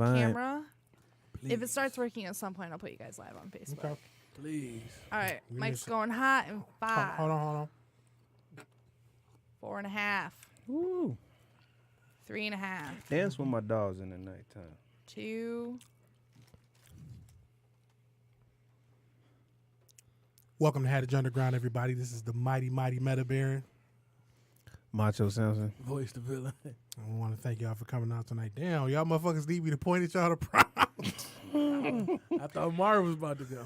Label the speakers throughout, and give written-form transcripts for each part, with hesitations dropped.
Speaker 1: on the
Speaker 2: vibe.
Speaker 1: camera.
Speaker 3: Please.
Speaker 1: If it starts working at some point, I'll put you guys live on Facebook.
Speaker 4: Okay.
Speaker 3: Please.
Speaker 1: All right,
Speaker 4: Give me
Speaker 1: Mike's
Speaker 4: a
Speaker 1: going hot in 5,
Speaker 4: Hold on.
Speaker 1: 4.5,
Speaker 2: Woo.
Speaker 1: 3.5,
Speaker 2: Dance with my dogs in the nighttime.
Speaker 1: 2.
Speaker 4: Welcome to Hadage Underground, everybody. This is the mighty Meta Baron.
Speaker 2: Macho Samson.
Speaker 3: Voice the villain.
Speaker 4: I want to thank y'all for coming out tonight. Damn, y'all motherfuckers need me to point at y'all to prom.
Speaker 3: I thought Marv was about to go.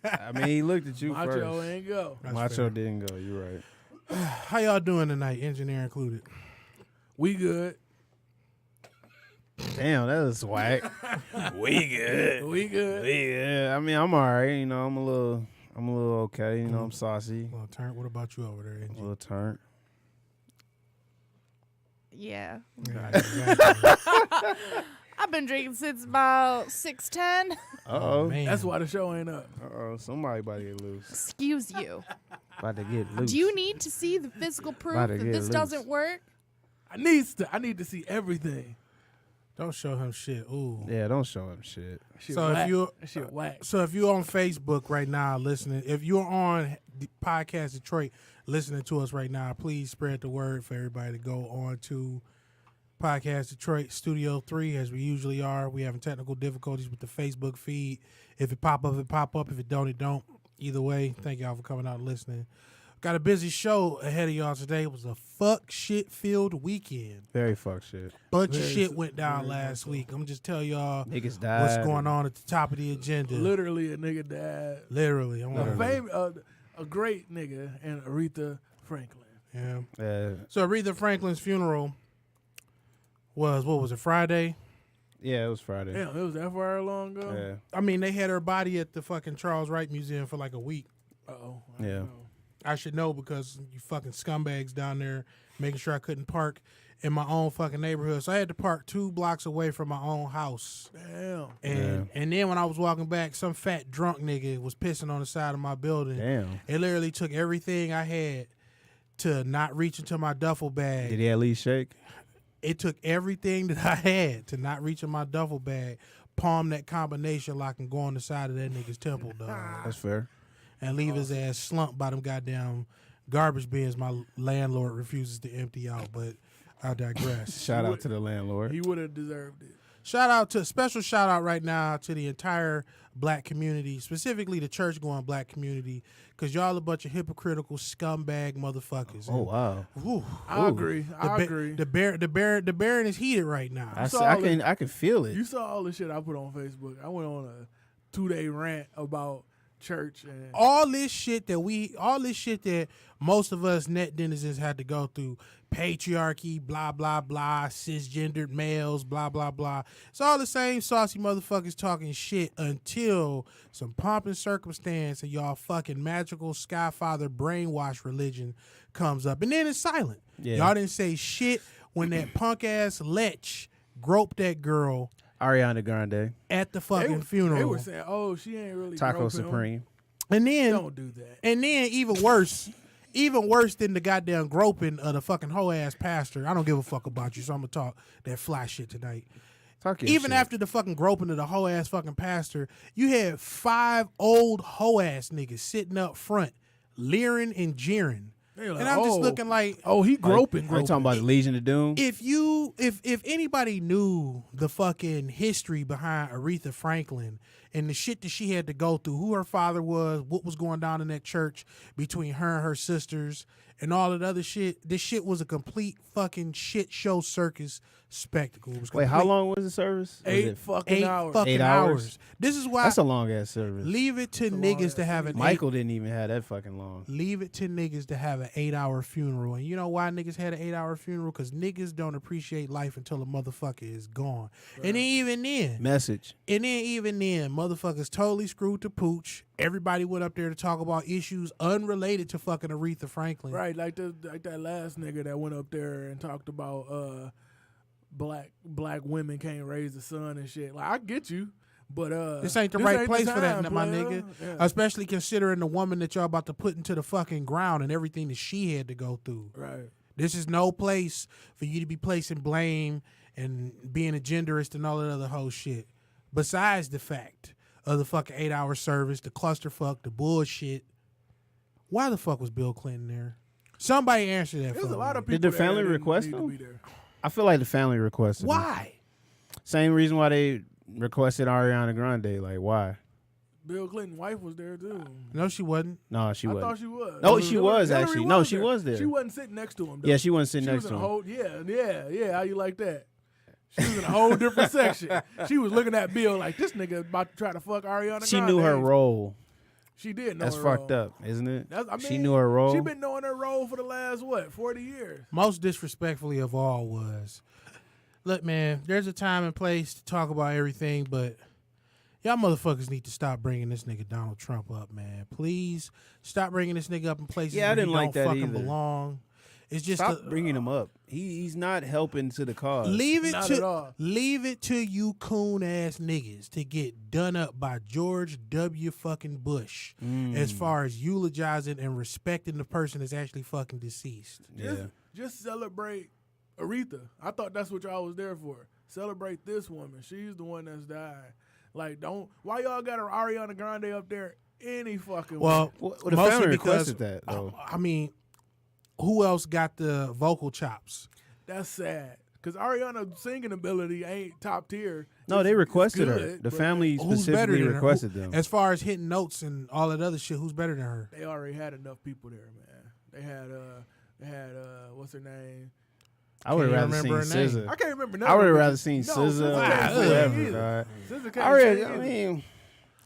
Speaker 2: I mean, he looked at you
Speaker 3: Macho
Speaker 2: first.
Speaker 3: ain't go.
Speaker 4: That's
Speaker 2: Macho
Speaker 4: fair.
Speaker 2: didn't go. You're right.
Speaker 4: How y'all doing tonight, engineer included?
Speaker 3: We good.
Speaker 2: Damn, that was whack. We good.
Speaker 3: We good.
Speaker 2: We good. I mean, I'm all right. You know, I'm a little okay. You know, I'm saucy.
Speaker 4: Well, turn. What about you over there,
Speaker 2: A
Speaker 4: Angie?
Speaker 2: little turnt.
Speaker 1: Yeah.
Speaker 4: Yeah,
Speaker 1: I've been drinking since about 6:10.
Speaker 2: Uh-oh.
Speaker 4: man.
Speaker 3: That's why the show ain't up.
Speaker 2: Uh-oh. Somebody about to get loose.
Speaker 1: Excuse you.
Speaker 2: About to get loose.
Speaker 1: Do you need to see the physical proof
Speaker 2: About to
Speaker 1: that
Speaker 2: get
Speaker 1: this
Speaker 2: loose.
Speaker 1: doesn't work?
Speaker 3: I need to see everything.
Speaker 4: Don't show him shit. Ooh.
Speaker 2: Yeah, don't show him shit.
Speaker 3: Shit
Speaker 4: So if
Speaker 3: whack.
Speaker 4: you-
Speaker 3: That shit whack.
Speaker 4: So if you're on Facebook right now listening, if you're on the Podcast Detroit listening to us right now, please spread the word for everybody to go on to Podcast Detroit Studio 3 as we usually are. We having technical difficulties with the Facebook feed. If it pop up, it pop up. If it don't, it don't. Either way, thank y'all for coming out and listening. Got a busy show ahead of y'all today. It was a fuck shit filled weekend.
Speaker 2: Very fuck shit.
Speaker 4: Bunch of
Speaker 3: Very
Speaker 4: shit
Speaker 3: so-
Speaker 4: went down
Speaker 3: very
Speaker 4: last
Speaker 3: so.
Speaker 4: week. I'm just tell y'all
Speaker 2: Niggas died.
Speaker 4: what's going on at the top of the agenda.
Speaker 3: Literally a nigga died.
Speaker 4: Literally. I
Speaker 3: A,
Speaker 4: want
Speaker 3: a great nigga and Aretha Franklin.
Speaker 4: yeah.
Speaker 2: Yeah.
Speaker 4: So Aretha Franklin's funeral was, what was it, Friday?
Speaker 2: Yeah, it was Friday.
Speaker 3: Damn, it was that far long ago?
Speaker 2: Yeah.
Speaker 4: I mean, they had her body at the fucking Charles Wright Museum for like a week.
Speaker 3: Uh-oh. I
Speaker 2: Yeah.
Speaker 3: don't know.
Speaker 4: I should know because you fucking scumbags down there making sure I couldn't park in my own fucking neighborhood. So I had to park 2 blocks away from my own house.
Speaker 3: Damn.
Speaker 4: And then when I was walking back, some fat drunk nigga was pissing on the side of my building.
Speaker 2: Damn.
Speaker 4: It literally took everything I had to not reach into my duffel bag.
Speaker 2: Did he at least shake?
Speaker 4: It took everything that I had to not reach in my duffel bag, palm that combination lock, and go on the side of that nigga's temple, dog.
Speaker 2: That's fair.
Speaker 4: And leave his ass slumped by them goddamn garbage bins my landlord refuses to empty out, but I digress.
Speaker 2: Shout out to the landlord.
Speaker 3: He would have deserved it.
Speaker 4: Special shout out right now to the entire black community, specifically the church-going black community, because y'all a bunch of hypocritical scumbag motherfuckers.
Speaker 2: Oh wow.
Speaker 4: Whew.
Speaker 3: I agree. I
Speaker 4: The
Speaker 3: agree.
Speaker 4: The Baron is heated right now.
Speaker 2: I can feel it.
Speaker 3: You saw all the shit I put on Facebook. I went on a 2-day rant about church and
Speaker 4: all this shit that most of us net denizens had to go through, patriarchy, blah blah blah, cisgendered males, blah blah blah. It's all the same saucy motherfuckers talking shit until some pomp and circumstance and y'all fucking magical Skyfather brainwash religion comes up, and then it's silent.
Speaker 2: Yeah.
Speaker 4: Y'all didn't say shit when that punk ass lech groped that girl
Speaker 2: Ariana Grande.
Speaker 4: at the fucking funeral.
Speaker 3: They were saying, "Oh, she ain't really
Speaker 2: Taco
Speaker 3: groping him."
Speaker 2: Supreme.
Speaker 4: and then
Speaker 3: Don't do that.
Speaker 4: And then even worse than the goddamn groping of the fucking hoe ass pastor. I don't give a fuck about you, so I'm gonna talk that fly shit tonight.
Speaker 2: Talk your
Speaker 4: Even
Speaker 2: shit.
Speaker 4: after the fucking groping of the hoe ass fucking pastor, you had 5 old hoe ass niggas sitting up front, leering and jeering.
Speaker 3: They were like,
Speaker 4: And I'm just
Speaker 3: "Oh,
Speaker 4: looking like,
Speaker 3: oh, he groping.
Speaker 2: Are you talking about the Legion of Doom?
Speaker 4: if anybody knew the fucking history behind Aretha Franklin and the shit that she had to go through, who her father was, what was going down in that church between her and her sisters, and all that other shit, this shit was a complete fucking shit show circus spectacle. It was
Speaker 2: Wait, how
Speaker 4: complete-
Speaker 2: long was the service? Was
Speaker 3: 8
Speaker 2: it-
Speaker 3: fucking
Speaker 4: 8
Speaker 3: hours.
Speaker 4: fucking
Speaker 2: 8
Speaker 4: hours.
Speaker 2: hours?
Speaker 4: This is why
Speaker 2: That's a long ass service.
Speaker 4: leave it to
Speaker 3: That's a long
Speaker 4: niggas
Speaker 3: ass
Speaker 4: to have an
Speaker 2: Michael didn't even have that fucking long.
Speaker 4: Leave it to niggas to have an 8-hour funeral. And you know why niggas had an 8-hour funeral? Because niggas don't appreciate life until a motherfucker is gone. And then even then,
Speaker 2: Message.
Speaker 4: motherfuckers totally screwed the pooch. Everybody went up there to talk about issues unrelated to fucking Aretha Franklin.
Speaker 3: Right, like that last nigga that went up there and talked about black women can't raise a son and shit. Like, I get you, but
Speaker 4: This ain't the right place for that,
Speaker 3: time,
Speaker 4: my
Speaker 3: player.
Speaker 4: nigga.
Speaker 3: Yeah.
Speaker 4: Especially considering the woman that y'all about to put into the fucking ground and everything that she had to go through.
Speaker 3: Right.
Speaker 4: This is no place for you to be placing blame and being a genderist and all that other whole shit. Besides the fact of the fucking 8-hour service, the clusterfuck, the bullshit, why the fuck was Bill Clinton there? Somebody answer that.
Speaker 3: There's
Speaker 4: for
Speaker 3: a lot
Speaker 4: me.
Speaker 3: of people.
Speaker 2: Did the
Speaker 3: there
Speaker 2: family
Speaker 3: that didn't
Speaker 2: request
Speaker 3: need to
Speaker 2: him?
Speaker 3: be there.
Speaker 2: I feel like the family requested him.
Speaker 4: Why?
Speaker 2: Same reason why they requested Ariana Grande. Like, why?
Speaker 3: Bill Clinton's wife was there too.
Speaker 4: No, she wasn't.
Speaker 2: No, she
Speaker 3: I
Speaker 2: wasn't.
Speaker 3: thought she was.
Speaker 2: No, she was
Speaker 3: Hillary
Speaker 2: actually. No, she
Speaker 3: there.
Speaker 2: was there.
Speaker 3: She wasn't sitting next to him. Though.
Speaker 2: Yeah, she wasn't sitting
Speaker 3: She
Speaker 2: next
Speaker 3: was
Speaker 2: to
Speaker 3: in
Speaker 2: him.
Speaker 3: a whole, yeah. How you like that? She was in a whole different section. She was looking at Bill like this nigga about to try to fuck Ariana.
Speaker 2: She
Speaker 3: Grande.
Speaker 2: knew her role.
Speaker 3: She did know
Speaker 2: That's
Speaker 3: her
Speaker 2: fucked
Speaker 3: role.
Speaker 2: up, isn't it?
Speaker 3: She
Speaker 2: She knew her role.
Speaker 3: She been knowing her role for the last 40 years.
Speaker 4: Most disrespectfully of all was, look, man, there's a time and place to talk about everything, but y'all motherfuckers need to stop bringing this nigga Donald Trump up, man. Please stop bringing this nigga up in places
Speaker 2: Yeah, I
Speaker 4: where
Speaker 2: didn't
Speaker 4: he
Speaker 2: like
Speaker 4: don't
Speaker 2: that
Speaker 4: fucking
Speaker 2: either.
Speaker 4: belong. It's just
Speaker 2: Stop bringing him up. He's not helping to the cause.
Speaker 4: leave it
Speaker 3: Not at
Speaker 4: to
Speaker 3: all.
Speaker 4: you coon ass niggas to get done up by George W. fucking Bush as far as eulogizing and respecting the person that's actually fucking deceased.
Speaker 3: Just celebrate Aretha. I thought that's what y'all was there for. Celebrate this woman. She's the one that's died. Like, why y'all got Ariana Grande up there any fucking way?
Speaker 4: Well,
Speaker 2: the
Speaker 4: mostly
Speaker 2: family
Speaker 4: because
Speaker 2: requested that, though.
Speaker 4: I mean, who else got the vocal chops?
Speaker 3: That's sad. Because Ariana's singing ability ain't top tier.
Speaker 2: No, they requested her.
Speaker 3: good,
Speaker 2: The
Speaker 3: but
Speaker 2: family
Speaker 4: Who's better
Speaker 2: specifically
Speaker 4: than her?
Speaker 2: requested them.
Speaker 4: As far as hitting notes and all that other shit, who's better than her?
Speaker 3: They already had enough people there, man. They had what's her name?
Speaker 2: I would have
Speaker 4: Can't
Speaker 2: rather
Speaker 4: remember
Speaker 2: seen
Speaker 4: her name.
Speaker 3: I
Speaker 2: SZA.
Speaker 3: can't remember none
Speaker 2: I would
Speaker 3: of
Speaker 2: have
Speaker 3: them.
Speaker 2: rather seen
Speaker 3: No,
Speaker 2: SZA
Speaker 3: SZA
Speaker 2: or
Speaker 3: can't sing
Speaker 2: whoever.
Speaker 3: either.
Speaker 2: dog.
Speaker 3: SZA can't
Speaker 2: I
Speaker 3: sing
Speaker 2: really, I
Speaker 3: either.
Speaker 2: mean,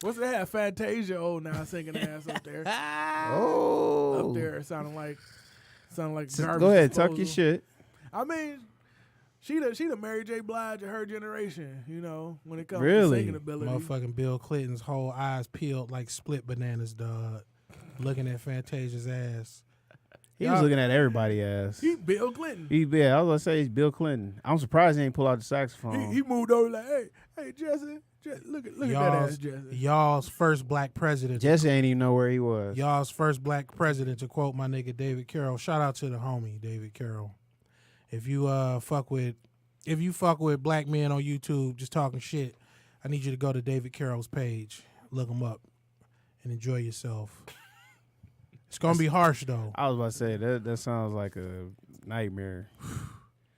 Speaker 3: What's they have Fantasia old now singing ass up there.
Speaker 2: oh,
Speaker 3: Up there sounding like garbage.
Speaker 2: Go ahead, talk your
Speaker 3: disposal.
Speaker 2: shit.
Speaker 3: I mean, she the Mary J. Blige of her generation, you know, when it comes
Speaker 2: Really?
Speaker 3: to singing ability.
Speaker 4: Motherfucking Bill Clinton's whole eyes peeled like split bananas, dog. Looking at Fantasia's ass.
Speaker 2: He was looking at everybody ass.
Speaker 3: He Bill Clinton.
Speaker 2: Yeah, I was gonna say he's Bill Clinton. I'm surprised he ain't pull out the saxophone.
Speaker 3: He moved over like, hey, Jesse, look at that ass, Jesse.
Speaker 4: Y'all's first black president.
Speaker 2: Jesse ain't even know where he was.
Speaker 4: Y'all's first black president, to quote my nigga David Carroll. Shout out to the homie David Carroll. If you fuck with black men on YouTube just talking shit, I need you to go to David Carroll's page, look him up, and enjoy yourself. It's gonna be harsh though.
Speaker 2: I was about to say that sounds like a nightmare.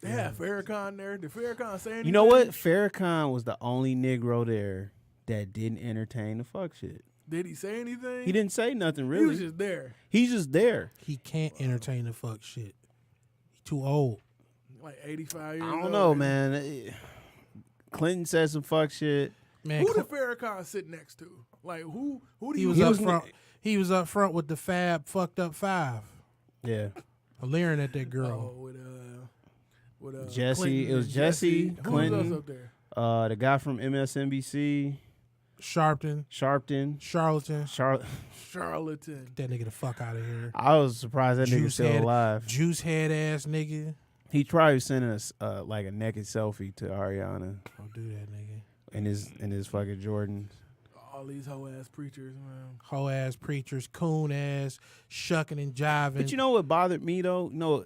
Speaker 3: They had Farrakhan there. Did Farrakhan say anything?
Speaker 2: You know what? Farrakhan was the only Negro there that didn't entertain the fuck shit.
Speaker 3: Did he say anything?
Speaker 2: He didn't say nothing really.
Speaker 3: He was just there.
Speaker 2: He's just there.
Speaker 4: He can't entertain the fuck shit. He too old.
Speaker 3: Like 85 years
Speaker 2: I
Speaker 3: old.
Speaker 2: don't know, man. Clinton said some fuck shit.
Speaker 4: Man,
Speaker 3: Who did Farrakhan sit next to? Like, who do
Speaker 4: he
Speaker 3: you
Speaker 4: was
Speaker 2: He
Speaker 4: up
Speaker 2: was-
Speaker 4: front. He was up front with the Fab fucked up five,
Speaker 2: Yeah.
Speaker 4: leering at that girl.
Speaker 3: with
Speaker 2: Jesse.
Speaker 3: Clinton
Speaker 2: It was
Speaker 3: and
Speaker 2: Jesse,
Speaker 3: Who
Speaker 2: Clinton.
Speaker 3: was up there?
Speaker 2: The guy from MSNBC,
Speaker 4: Sharpton,
Speaker 2: Sharpton,
Speaker 4: charlatan.
Speaker 3: Charlatan.
Speaker 4: That nigga the fuck out of here.
Speaker 2: I was surprised that nigga's still alive.
Speaker 4: Juice head ass nigga.
Speaker 2: He probably sending us like a naked selfie to Ariana
Speaker 4: Don't do that, nigga.
Speaker 2: in his fucking Jordans.
Speaker 3: All these hoe ass preachers, man.
Speaker 4: Hoe ass preachers, coon ass, shucking and jiving.
Speaker 2: But you know what bothered me though? No,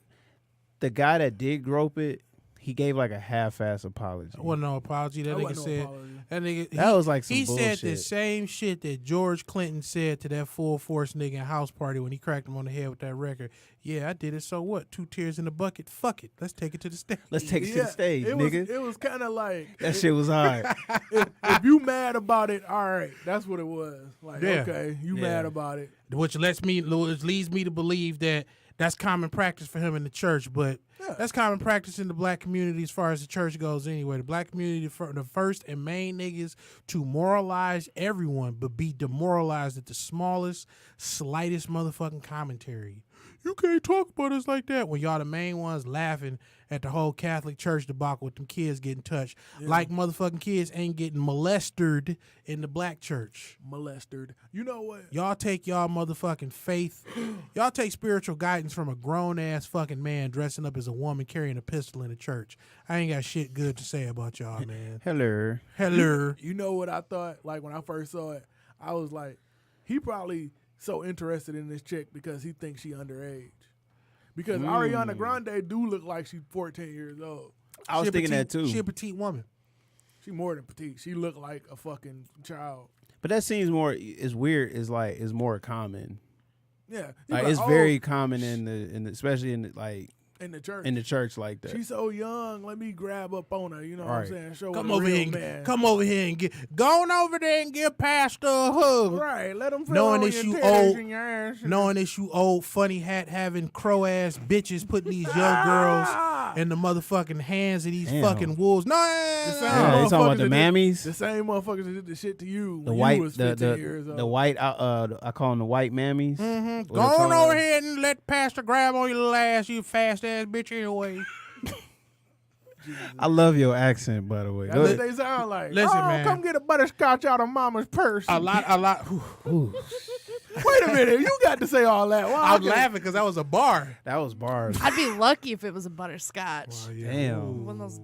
Speaker 2: the guy that did grope it, he gave like a half-ass apology.
Speaker 4: wasn't no apology. That
Speaker 3: That
Speaker 4: nigga
Speaker 3: wasn't no
Speaker 4: said
Speaker 3: apology.
Speaker 4: that nigga.
Speaker 2: That was like some
Speaker 4: he
Speaker 2: bullshit.
Speaker 4: said the same shit that George Clinton said to that full force nigga in house party when he cracked him on the head with that record. Yeah, I did it. So what? 2 tears in the bucket. Fuck it. Let's take it to the stage.
Speaker 2: Let's take it to the stage, nigga.
Speaker 3: It was kind of like
Speaker 2: That shit was hard.
Speaker 3: if you mad about it, all right, that's what it was. Like,
Speaker 4: Yeah.
Speaker 3: okay, you
Speaker 2: Yeah.
Speaker 3: mad about it.
Speaker 4: Which leads me to believe that that's common practice for him in the church, but
Speaker 3: Yeah.
Speaker 4: that's common practice in the black community as far as the church goes anyway. The black community, the first and main niggas to moralize everyone, but be demoralized at the smallest, slightest motherfucking commentary. You can't talk about us like that when y'all the main ones laughing at the whole Catholic Church debacle with them kids getting touched. Like motherfucking kids ain't getting molested in the black church.
Speaker 3: Molested. You know what?
Speaker 4: Y'all take y'all motherfucking faith. Y'all take spiritual guidance from a grown ass fucking man dressing up as a woman carrying a pistol in the church. I ain't got shit good to say about y'all, man.
Speaker 2: Hello.
Speaker 4: Hello.
Speaker 3: You know what I thought? Like when I first saw it, I was like, he probably so interested in this chick because he thinks she underage. Because Ariana Grande do look like she's 14 years old.
Speaker 2: I was thinking that too.
Speaker 4: She a petite woman.
Speaker 3: She more than petite. She looked like a fucking child.
Speaker 2: But that seems more. It's weird. It's more common.
Speaker 3: Yeah,
Speaker 2: Like it's very common in the especially in the, like
Speaker 3: in the church.
Speaker 2: in the church like that.
Speaker 3: She's so young. Let me grab up on her. You know what
Speaker 2: Right.
Speaker 3: I'm saying? Show
Speaker 4: Come
Speaker 3: her
Speaker 4: over
Speaker 3: the
Speaker 4: here,
Speaker 3: real man.
Speaker 4: come over here and go on over there and give Pastor a hug.
Speaker 3: Right. Let them feel
Speaker 4: Knowing
Speaker 3: on
Speaker 4: that
Speaker 3: your
Speaker 4: you
Speaker 3: titties
Speaker 4: old-
Speaker 3: and your ass.
Speaker 4: Knowing that you old funny hat having crow ass bitches putting these young girls in the motherfucking hands of these
Speaker 2: Damn.
Speaker 4: fucking wolves. No,
Speaker 3: The same
Speaker 2: Yeah, they talking about the
Speaker 3: motherfuckers that
Speaker 2: mammies,
Speaker 3: The same motherfuckers that did the shit to you
Speaker 2: the
Speaker 3: when
Speaker 2: white,
Speaker 3: you was 15 years old.
Speaker 2: the white. I call them the white mammies.
Speaker 4: Mm-hmm.
Speaker 2: What
Speaker 4: Go
Speaker 2: they
Speaker 4: on
Speaker 2: call
Speaker 4: over
Speaker 2: them?
Speaker 4: here and let Pastor grab on your little ass, you fast ass bitch anyway.
Speaker 2: I love your accent, by the way.
Speaker 3: That's
Speaker 2: Go
Speaker 3: what
Speaker 2: ahead.
Speaker 3: they sound like.
Speaker 4: Listen,
Speaker 3: oh,
Speaker 4: man.
Speaker 3: come get a butterscotch out of mama's purse.
Speaker 4: A lot.
Speaker 2: Ooh,
Speaker 3: Wait a minute. You got to say all that. Well,
Speaker 4: I was laughing because that was a bar.
Speaker 2: that was bars.
Speaker 1: I'd be lucky if it was a butterscotch.
Speaker 2: Damn.
Speaker 1: One of those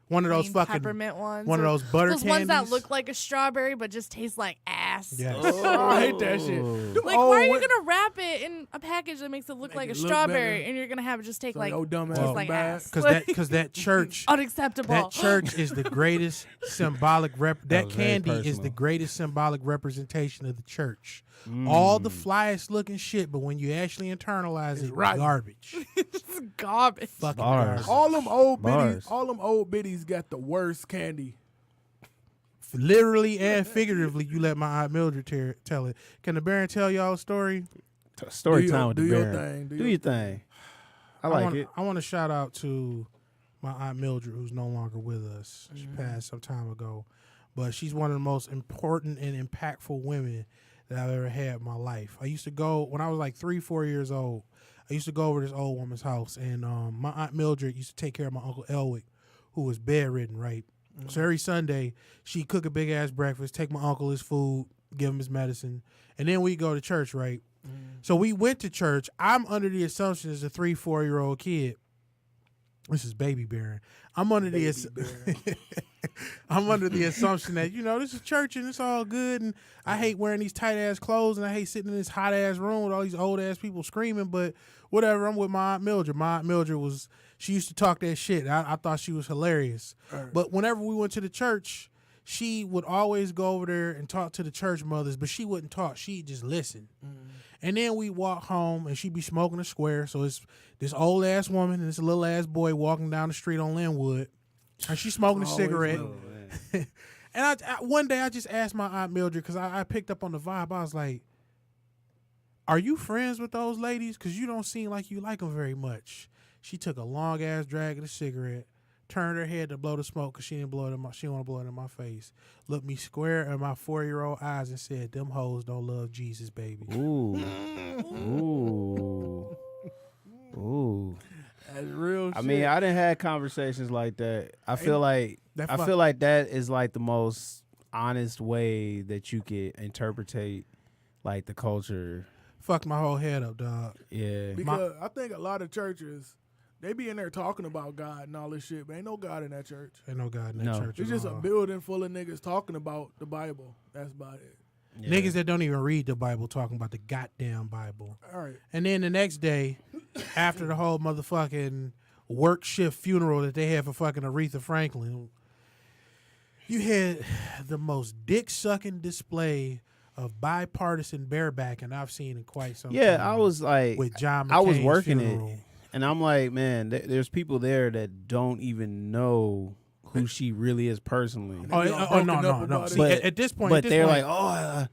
Speaker 4: One of those
Speaker 1: green
Speaker 4: fucking
Speaker 1: peppermint ones.
Speaker 4: one of
Speaker 1: or
Speaker 4: those butter
Speaker 1: those
Speaker 4: candies.
Speaker 1: ones that look like a strawberry but just taste like ass.
Speaker 4: Yes.
Speaker 3: I hate that shit.
Speaker 2: Oh.
Speaker 3: Them
Speaker 1: Like,
Speaker 3: old
Speaker 1: why are you
Speaker 3: wo-
Speaker 1: gonna wrap it in a package that makes it look
Speaker 3: Make
Speaker 1: like a
Speaker 3: it look
Speaker 1: strawberry,
Speaker 3: better.
Speaker 1: and you're gonna have it just take
Speaker 3: So
Speaker 1: like
Speaker 3: your dumb ass
Speaker 1: taste
Speaker 3: from
Speaker 1: like
Speaker 3: bad.
Speaker 1: ass?
Speaker 4: Because that church
Speaker 1: Unacceptable.
Speaker 4: that church is the greatest symbolic that
Speaker 2: was very
Speaker 4: candy is the
Speaker 2: personal.
Speaker 4: greatest symbolic representation of the church. All the flyest looking shit, but when you actually internalize it,
Speaker 3: rotten.
Speaker 4: garbage.
Speaker 1: It's garbage.
Speaker 4: Fucking
Speaker 2: Bars.
Speaker 4: garbage.
Speaker 3: All them old
Speaker 2: Bars.
Speaker 3: biddies got the worst candy.
Speaker 4: Literally and figuratively, you let my Aunt Mildred tell it. Can the Baron tell y'all a story?
Speaker 2: Story
Speaker 3: Do
Speaker 2: time
Speaker 3: your-
Speaker 2: with
Speaker 3: do
Speaker 2: the
Speaker 3: your
Speaker 2: Baron.
Speaker 3: thing, do
Speaker 2: Do
Speaker 3: your
Speaker 2: your thing. I like it.
Speaker 4: I want to shout out to my Aunt Mildred, who's no longer with us. She
Speaker 3: Mm-hmm.
Speaker 4: passed some time ago. But she's one of the most important and impactful women that I've ever had in my life. I used to go, when I was like 3-4 years old, I used to go over to this old woman's house. And my Aunt Mildred used to take care of my Uncle Elwick, who was bedridden, right? So every Sunday, she'd cook a big-ass breakfast, take my uncle his food, give him his medicine, and then we'd go to church, right? So we went to church. I'm under the assumption as a 3-4-year-old kid. This is baby Baron. I'm under the I'm under the assumption that, you know, this is church and it's all good, and I hate wearing these tight ass clothes, and I hate sitting in this hot ass room with all these old ass people screaming, but whatever, I'm with my Aunt Mildred. My Aunt Mildred she used to talk that shit. I thought she was hilarious. But whenever we went to the church, she would always go over there and talk to the church mothers, but she wouldn't talk. She'd just listen. And then we walk home, and she'd be smoking a square. So it's this old ass woman and this little ass boy walking down the street on Linwood, and she's smoking a cigarette. And one day I just asked my Aunt Mildred, because I picked up on the vibe. I was like, "Are you friends with those ladies? Because you don't seem like you like them very much." She took a long ass drag of the cigarette, turned her head to blow the smoke because she didn't blow it in she didn't want to blow it in my face. Looked me square in my 4-year-old eyes and said, "Them hoes don't love Jesus, baby."
Speaker 2: Ooh. Ooh. Ooh.
Speaker 3: That's real shit.
Speaker 2: I mean, I done had conversations like that. I feel like that is like the most honest way that you could interpretate like the culture.
Speaker 4: Fucked my whole head up, dog.
Speaker 2: Yeah.
Speaker 3: because I think a lot of churches, they be in there talking about God and all this shit, but ain't no God in that church.
Speaker 4: Ain't no God in that
Speaker 2: No.
Speaker 4: church.
Speaker 3: It's
Speaker 4: at
Speaker 3: just a
Speaker 4: all.
Speaker 3: building full of niggas talking about the Bible. That's about it.
Speaker 2: Yeah.
Speaker 4: Niggas that don't even read the Bible talking about the goddamn Bible.
Speaker 3: All right.
Speaker 4: And then the next day, after the whole motherfucking work shift funeral that they had for fucking Aretha Franklin, you had the most dick-sucking display of bipartisan barebacking I've seen in quite some time.
Speaker 2: Yeah, I was like,
Speaker 4: with John McCain's
Speaker 2: I was working
Speaker 4: funeral.
Speaker 2: it, and I'm like, man, there's people there that don't even know who she really is personally.
Speaker 3: Y'all
Speaker 4: No.
Speaker 3: broken up
Speaker 4: See,
Speaker 3: about it.
Speaker 2: But-
Speaker 4: at this point,
Speaker 2: But they're like, oh,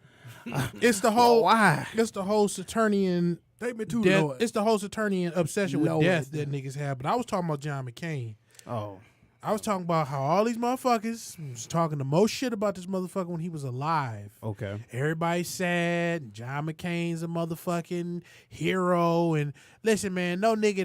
Speaker 4: it's the whole
Speaker 2: why?
Speaker 4: It's the whole Saturnian
Speaker 3: Take me to
Speaker 4: death.
Speaker 3: Lord.
Speaker 4: It's the whole Saturnian obsession with
Speaker 3: Lord.
Speaker 4: death that niggas have. But I was talking about John McCain.
Speaker 2: Oh,
Speaker 4: I was talking about how all these motherfuckers was talking the most shit about this motherfucker when he was alive.
Speaker 2: okay.
Speaker 4: Everybody's sad. John McCain's a motherfucking hero. And listen, man, no nigga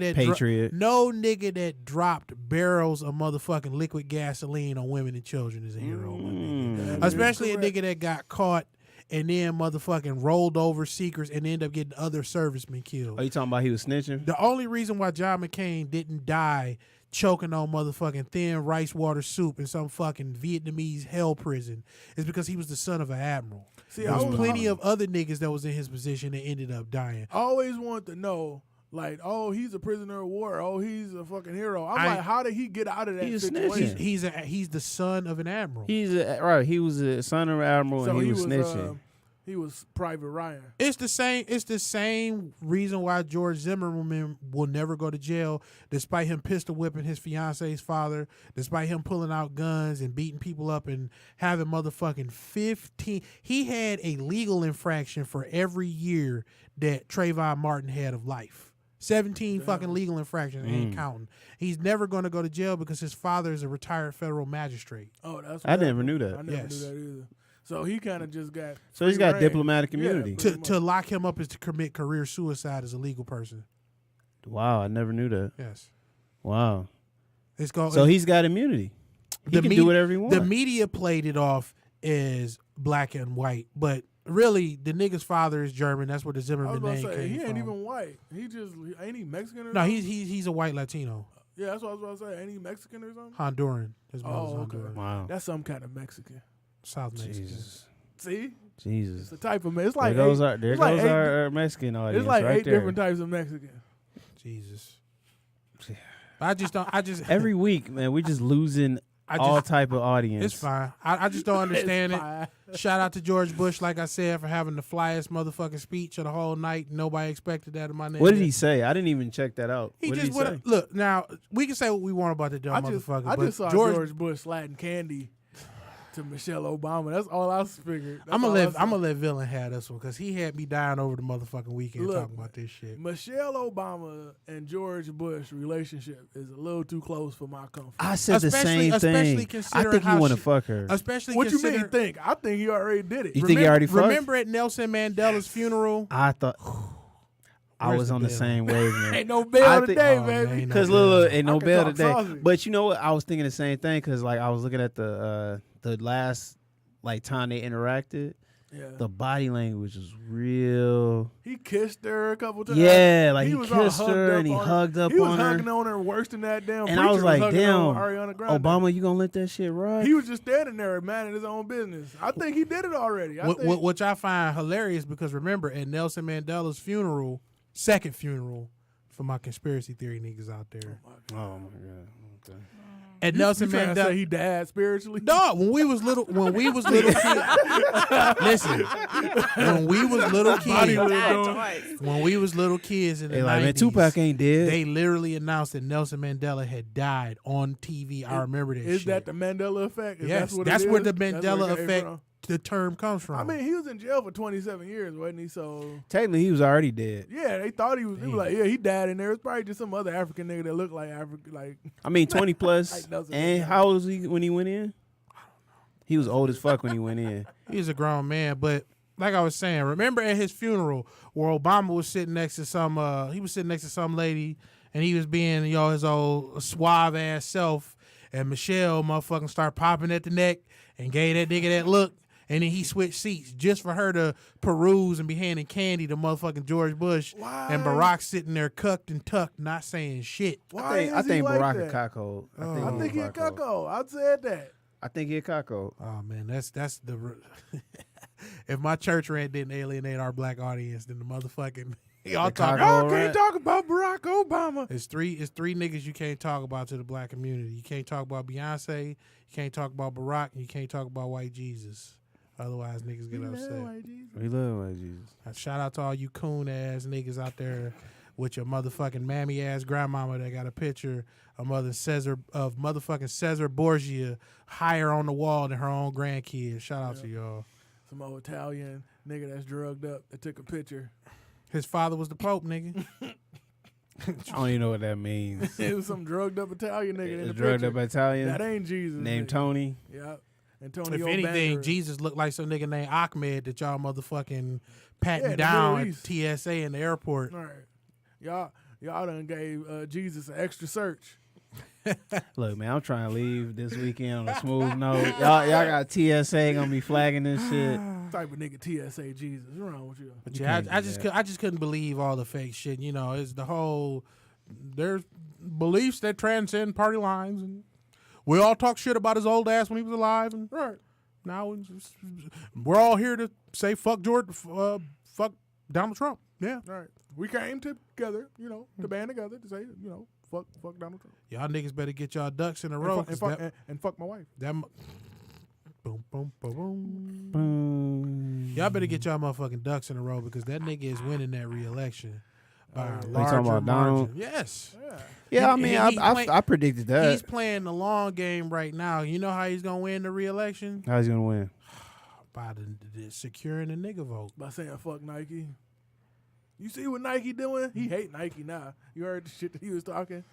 Speaker 4: that dropped barrels of motherfucking liquid gasoline on women and children is a hero. my nigga.
Speaker 3: That is
Speaker 4: Especially a
Speaker 3: correct.
Speaker 4: nigga that got caught and then motherfucking rolled over secrets and ended up getting other servicemen killed.
Speaker 2: Are you talking about he was snitching?
Speaker 4: The only reason why John McCain didn't die choking on motherfucking thin rice water soup in some fucking Vietnamese hell prison is because he was the son of an admiral.
Speaker 3: See,
Speaker 4: There was
Speaker 3: I
Speaker 4: plenty of other niggas that was in his position that ended up dying.
Speaker 3: I always wanted to know Like, oh, he's a prisoner of war. Oh, he's a fucking hero. I'm like, how did he get out of that situation?
Speaker 4: He's the son of an admiral.
Speaker 2: He was a son of an admiral,
Speaker 3: So
Speaker 2: and he was snitching.
Speaker 3: He was Private Ryan.
Speaker 4: It's the same reason why George Zimmerman will never go to jail, despite him pistol whipping his fiance's father, despite him pulling out guns and beating people up and having motherfucking 15. He had a legal infraction for every year that Trayvon Martin had of life. 17 fucking legal infractions, ain't counting. He's never going to go to jail because his father is a retired federal magistrate.
Speaker 3: Oh, that's.
Speaker 2: I never knew that.
Speaker 3: I never knew that either. So he kind of just got.
Speaker 2: So he's got diplomatic immunity.
Speaker 4: To lock him up is to commit career suicide as a legal person.
Speaker 2: Wow, I never knew that.
Speaker 4: Yes.
Speaker 2: Wow.
Speaker 4: So
Speaker 2: he's got immunity. He can do whatever he wants.
Speaker 4: The media played it off as black and white, but really, the nigga's father is German. That's where the Zimmerman name came from.
Speaker 3: He ain't even white. Ain't he Mexican or
Speaker 4: no,
Speaker 3: something?
Speaker 4: he's a white Latino.
Speaker 3: Yeah, that's what I was about to say. Ain't he Mexican or something?
Speaker 4: Honduran. His mother's
Speaker 3: okay.
Speaker 4: Honduran.
Speaker 2: Wow.
Speaker 3: That's some kind of Mexican.
Speaker 4: South Mexican.
Speaker 2: Jesus.
Speaker 3: See?
Speaker 2: Jesus.
Speaker 3: It's the type of it's like
Speaker 2: there goes our Mexican audience.
Speaker 3: It's like
Speaker 2: right
Speaker 3: 8
Speaker 2: there.
Speaker 3: different types of Mexican.
Speaker 4: Jesus. I just
Speaker 2: every week, man, we just losing all type of audience.
Speaker 4: It's fine. I just don't understand it. Shout out to George Bush, like I said, for having the flyest motherfucking speech of the whole night. Nobody expected that of my name.
Speaker 2: What did he say? I didn't even check that out.
Speaker 4: He
Speaker 2: what
Speaker 4: just
Speaker 2: did he say?
Speaker 4: look. Now we can say what we want about the dumb motherfucker.
Speaker 3: I
Speaker 4: but
Speaker 3: just saw George Bush sliding candy to Michelle Obama. That's all I figured.
Speaker 4: I'm gonna let Villain have this one because he had me dying over the motherfucking weekend talking about this shit.
Speaker 3: Michelle Obama and George Bush relationship is a little too close for my comfort.
Speaker 2: I said the same thing. I think you want to fuck her.
Speaker 4: Especially
Speaker 3: what you mean think? I think he already did it.
Speaker 2: You think he already fucked?
Speaker 4: Remember at Nelson Mandela's funeral?
Speaker 2: I thought I was on the same wavelength.
Speaker 3: Ain't no bail today, baby.
Speaker 2: Because look, ain't no bail today. Sausage. But you know what? I was thinking the same thing because like I was looking at the last like time they interacted. Yeah. The body language was real.
Speaker 3: He kissed her a couple times.
Speaker 2: Yeah, like he kissed her and he hugged up on her.
Speaker 3: He was hugging on her worse than that damn.
Speaker 2: And I was like, damn,
Speaker 3: Obama,
Speaker 2: you gonna let that shit ride?
Speaker 3: He was just standing there, minding his own business. I think he did it already.
Speaker 4: Which I find hilarious because remember at Nelson Mandela's funeral, second funeral for my conspiracy theory niggas out there.
Speaker 2: Oh my god. Okay.
Speaker 4: At Nelson Mandela,
Speaker 3: say he died spiritually.
Speaker 4: No, when we was little kids. Listen, when we was little kids in the 90s,
Speaker 2: like, man, Tupac ain't dead.
Speaker 4: They literally announced that Nelson Mandela had died on TV. I remember that.
Speaker 3: Is that the Mandela effect?
Speaker 4: Yes, that's where the Mandela effect. The term comes from.
Speaker 3: I mean, he was in jail for 27 years, wasn't he? So
Speaker 2: technically, he was already dead.
Speaker 3: Yeah, they thought he was. They were like, yeah, he died in there. It's probably just some other African nigga that looked like African. Like,
Speaker 2: I mean, 20 plus. And how old was he when he went in? I don't know. He was old as fuck when he went in.
Speaker 4: He was a grown man, but like I was saying, remember at his funeral where Obama was sitting next to some lady, and he was being his old suave ass self, and Michelle motherfucking started popping at the neck and gave that nigga that look. And then he switched seats just for her to peruse and be handing candy to motherfucking George Bush.
Speaker 3: Why?
Speaker 4: And Barack sitting there cucked and tucked, not saying shit.
Speaker 2: I think Barack a cocko.
Speaker 3: I think he a cocko. I said that.
Speaker 2: I think he a cocko.
Speaker 4: Oh man, that's the. If my church rant didn't alienate our black audience, then the motherfucking y'all can't talk about Barack Obama. It's three niggas you can't talk about to the black community. You can't talk about Beyonce. You can't talk about Barack. And you can't talk about White Jesus. Otherwise, niggas get upset.
Speaker 2: We love White Jesus.
Speaker 4: Shout out to all you coon ass niggas out there with your motherfucking mammy ass grandmama that got a picture of motherfucking Cesar Borgia higher on the wall than her own grandkids. Shout out to y'all.
Speaker 3: Some old Italian nigga that's drugged up that took a picture.
Speaker 4: His father was the Pope, nigga.
Speaker 2: I don't even know what that means.
Speaker 3: It was some drugged up Italian nigga in the
Speaker 2: drugged
Speaker 3: picture.
Speaker 2: Up Italian.
Speaker 3: That ain't Jesus.
Speaker 2: Named Tony.
Speaker 3: Yep. Antonio
Speaker 4: if anything,
Speaker 3: Banderas.
Speaker 4: Jesus looked like some nigga named Ahmed that y'all motherfucking patting down at TSA in the airport.
Speaker 3: All right. Y'all done gave Jesus an extra search.
Speaker 2: Look, man, I'm trying to leave this weekend on a smooth note. Y'all got TSA gonna be flagging this shit.
Speaker 3: Type of nigga TSA Jesus. What's wrong with you?
Speaker 4: But yeah, I just couldn't believe all the fake shit. It's the whole there's beliefs that transcend party lines, and we all talk shit about his old ass when he was alive, and now we're all here to say fuck George, fuck Donald Trump. Yeah.
Speaker 3: All right. We came together, to band together to say, fuck Donald Trump.
Speaker 4: Y'all niggas better get y'all ducks in a row.
Speaker 3: And fuck my wife.
Speaker 4: Boom, boom, boom, boom. Y'all better get y'all motherfucking ducks in a row because that nigga is winning that re-election by a larger
Speaker 2: about
Speaker 4: margin.
Speaker 2: Donald?
Speaker 4: Yes.
Speaker 2: Yeah, I mean, I predicted that.
Speaker 4: He's playing the long game right now. You know how he's going to win the re-election?
Speaker 2: How's he going to win?
Speaker 4: By the securing the nigga vote.
Speaker 3: By saying fuck Nike. You see what Nike doing? He hate Nike now. You heard the shit that he was talking?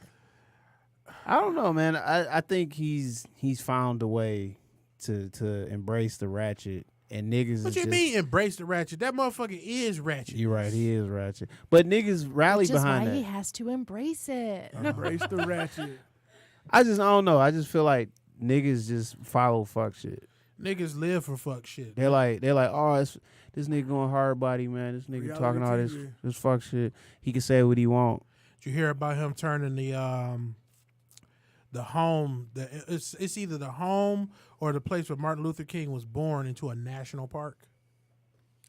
Speaker 2: I don't know, man. I think he's found a way to embrace the ratchet, and niggas.
Speaker 4: What you mean embrace the ratchet? That motherfucker is ratchet.
Speaker 2: You're right, he is ratchet. But niggas rally behind that.
Speaker 1: Which is why he has to embrace it.
Speaker 3: Embrace the ratchet.
Speaker 2: I don't know. I just feel like niggas just follow fuck shit.
Speaker 4: Niggas live for fuck shit.
Speaker 2: They're like, oh, this nigga going hard body, man. This nigga
Speaker 3: Reality
Speaker 2: talking all
Speaker 3: TV.
Speaker 2: this fuck shit. He can say what he want.
Speaker 4: Did you hear about him turning the home? It's either the home or the place where Martin Luther King was born into a national park.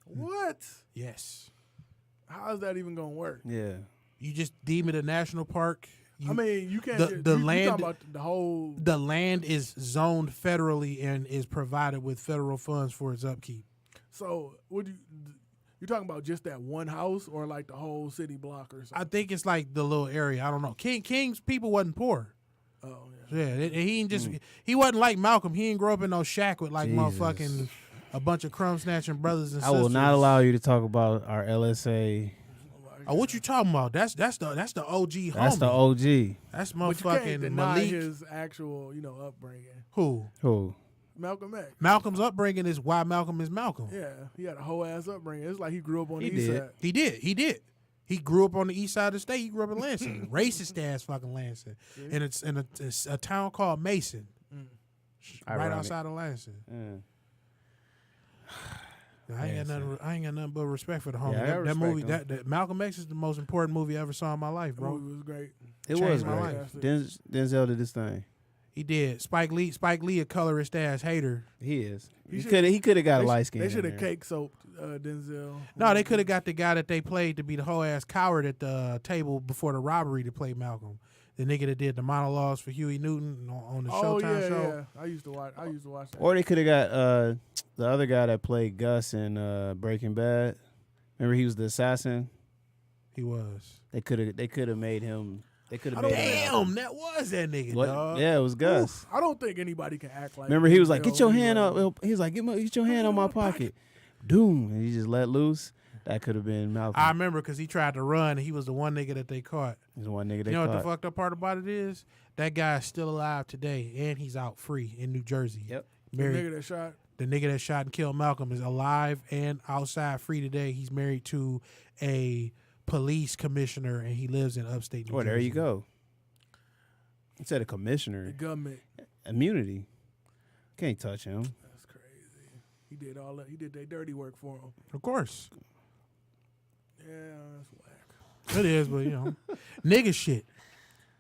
Speaker 3: What?
Speaker 4: Yes.
Speaker 3: How is that even gonna work?
Speaker 2: Yeah.
Speaker 4: You just deem it a national park.
Speaker 3: I mean, you can't.
Speaker 4: The
Speaker 3: you
Speaker 4: land.
Speaker 3: talking about the whole.
Speaker 4: The land is zoned federally and is provided with federal funds for its upkeep.
Speaker 3: So, you talking about just that one house or like the whole city block or something?
Speaker 4: I think it's like the little area. I don't know. King's people wasn't poor.
Speaker 3: Oh yeah.
Speaker 4: Yeah, he ain't just he wasn't like Malcolm. He didn't grow up in no shack with like
Speaker 2: Jesus.
Speaker 4: motherfucking a bunch of crumb snatching brothers and sisters.
Speaker 2: I will not allow you to talk about our LSA.
Speaker 4: Oh, what you talking about? That's the OG homie.
Speaker 2: That's the OG.
Speaker 4: That's
Speaker 3: But you can't
Speaker 4: motherfucking
Speaker 3: deny
Speaker 4: Malik.
Speaker 3: his actual, upbringing.
Speaker 4: Who?
Speaker 3: Malcolm X.
Speaker 4: Malcolm's upbringing is why Malcolm is Malcolm.
Speaker 3: Yeah, he had a whole ass upbringing. It's like he grew up on the east side.
Speaker 4: He did. He grew up on the east side of the state. He grew up in Lansing, racist ass fucking Lansing, and it's in a town called Mason, right
Speaker 2: Ironic.
Speaker 4: outside of Lansing.
Speaker 2: Yeah.
Speaker 4: I ain't got nothing but respect for the homie.
Speaker 2: Yeah, I got
Speaker 4: that movie,
Speaker 2: respect,
Speaker 4: that Malcolm X is the most important movie I ever saw in my life,
Speaker 3: That
Speaker 4: bro.
Speaker 3: movie was great.
Speaker 2: It
Speaker 4: Changed
Speaker 2: was
Speaker 4: my
Speaker 2: great.
Speaker 4: life.
Speaker 2: Denzel did this thing.
Speaker 4: He did. Spike Lee, a colorist ass hater.
Speaker 2: He is.
Speaker 3: He
Speaker 2: He could have got light skin.
Speaker 3: They should have cake soaped Denzel.
Speaker 4: No, they could have got the guy that they played to be the whole ass coward at the table before the robbery to play Malcolm. The nigga that did the monologues for Huey Newton on the Showtime show.
Speaker 3: Yeah. I used to watch that.
Speaker 2: Or they could have got the other guy that played Gus in Breaking Bad. Remember, he was the assassin.
Speaker 4: He was.
Speaker 2: They could have made him. They could have
Speaker 3: I
Speaker 2: made
Speaker 3: don't-
Speaker 2: him.
Speaker 4: Damn, that was that nigga,
Speaker 2: What?
Speaker 4: dog.
Speaker 2: Yeah, it was Gus.
Speaker 3: I don't think anybody can act like.
Speaker 2: Remember, he was like,
Speaker 3: Denzel
Speaker 2: "Get your
Speaker 3: when he
Speaker 2: hand
Speaker 3: was-
Speaker 2: up." He was like, "Get your hand on my pocket." Doom, and he just let loose. That could have been Malcolm.
Speaker 4: I remember because he tried to run and he was the one nigga that they caught.
Speaker 2: He's the one nigga they
Speaker 4: You know
Speaker 2: caught.
Speaker 4: what the fucked up part about it is? That guy is still alive today and he's out free in New Jersey.
Speaker 2: Yep.
Speaker 3: The
Speaker 4: Married.
Speaker 3: nigga that shot.
Speaker 4: The nigga that shot and killed Malcolm is alive and outside free today. He's married to a police commissioner and he lives in upstate New Jersey.
Speaker 2: There you go. Instead of
Speaker 3: The
Speaker 2: commissioner,
Speaker 3: government.
Speaker 2: immunity. Can't touch him.
Speaker 3: That's crazy. He did all that. He did their dirty work for him.
Speaker 4: Of course.
Speaker 3: Yeah, that's whack.
Speaker 4: It is, but nigga shit.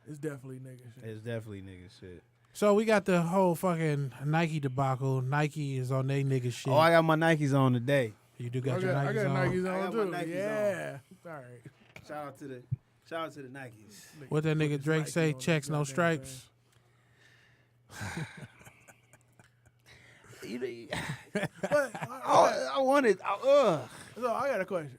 Speaker 3: It's definitely nigga shit.
Speaker 2: It's definitely nigga shit.
Speaker 4: So we got the whole fucking Nike debacle. Nike is on they nigga shit.
Speaker 2: Oh, I got my Nikes on today.
Speaker 4: You do got
Speaker 3: I
Speaker 4: your
Speaker 3: got,
Speaker 4: Nikes
Speaker 3: I got
Speaker 4: on.
Speaker 3: Nikes
Speaker 2: I
Speaker 3: on
Speaker 2: got
Speaker 3: too.
Speaker 2: my Nikes
Speaker 3: Yeah. All right.
Speaker 2: Shout out to the Nikes.
Speaker 4: What that
Speaker 3: Put
Speaker 4: nigga
Speaker 3: his
Speaker 4: Drake
Speaker 3: Nike
Speaker 4: say?
Speaker 3: on
Speaker 4: Checks,
Speaker 3: that
Speaker 4: no
Speaker 3: goddamn
Speaker 4: stripes.
Speaker 3: But
Speaker 2: I wanted.
Speaker 3: So I got a question.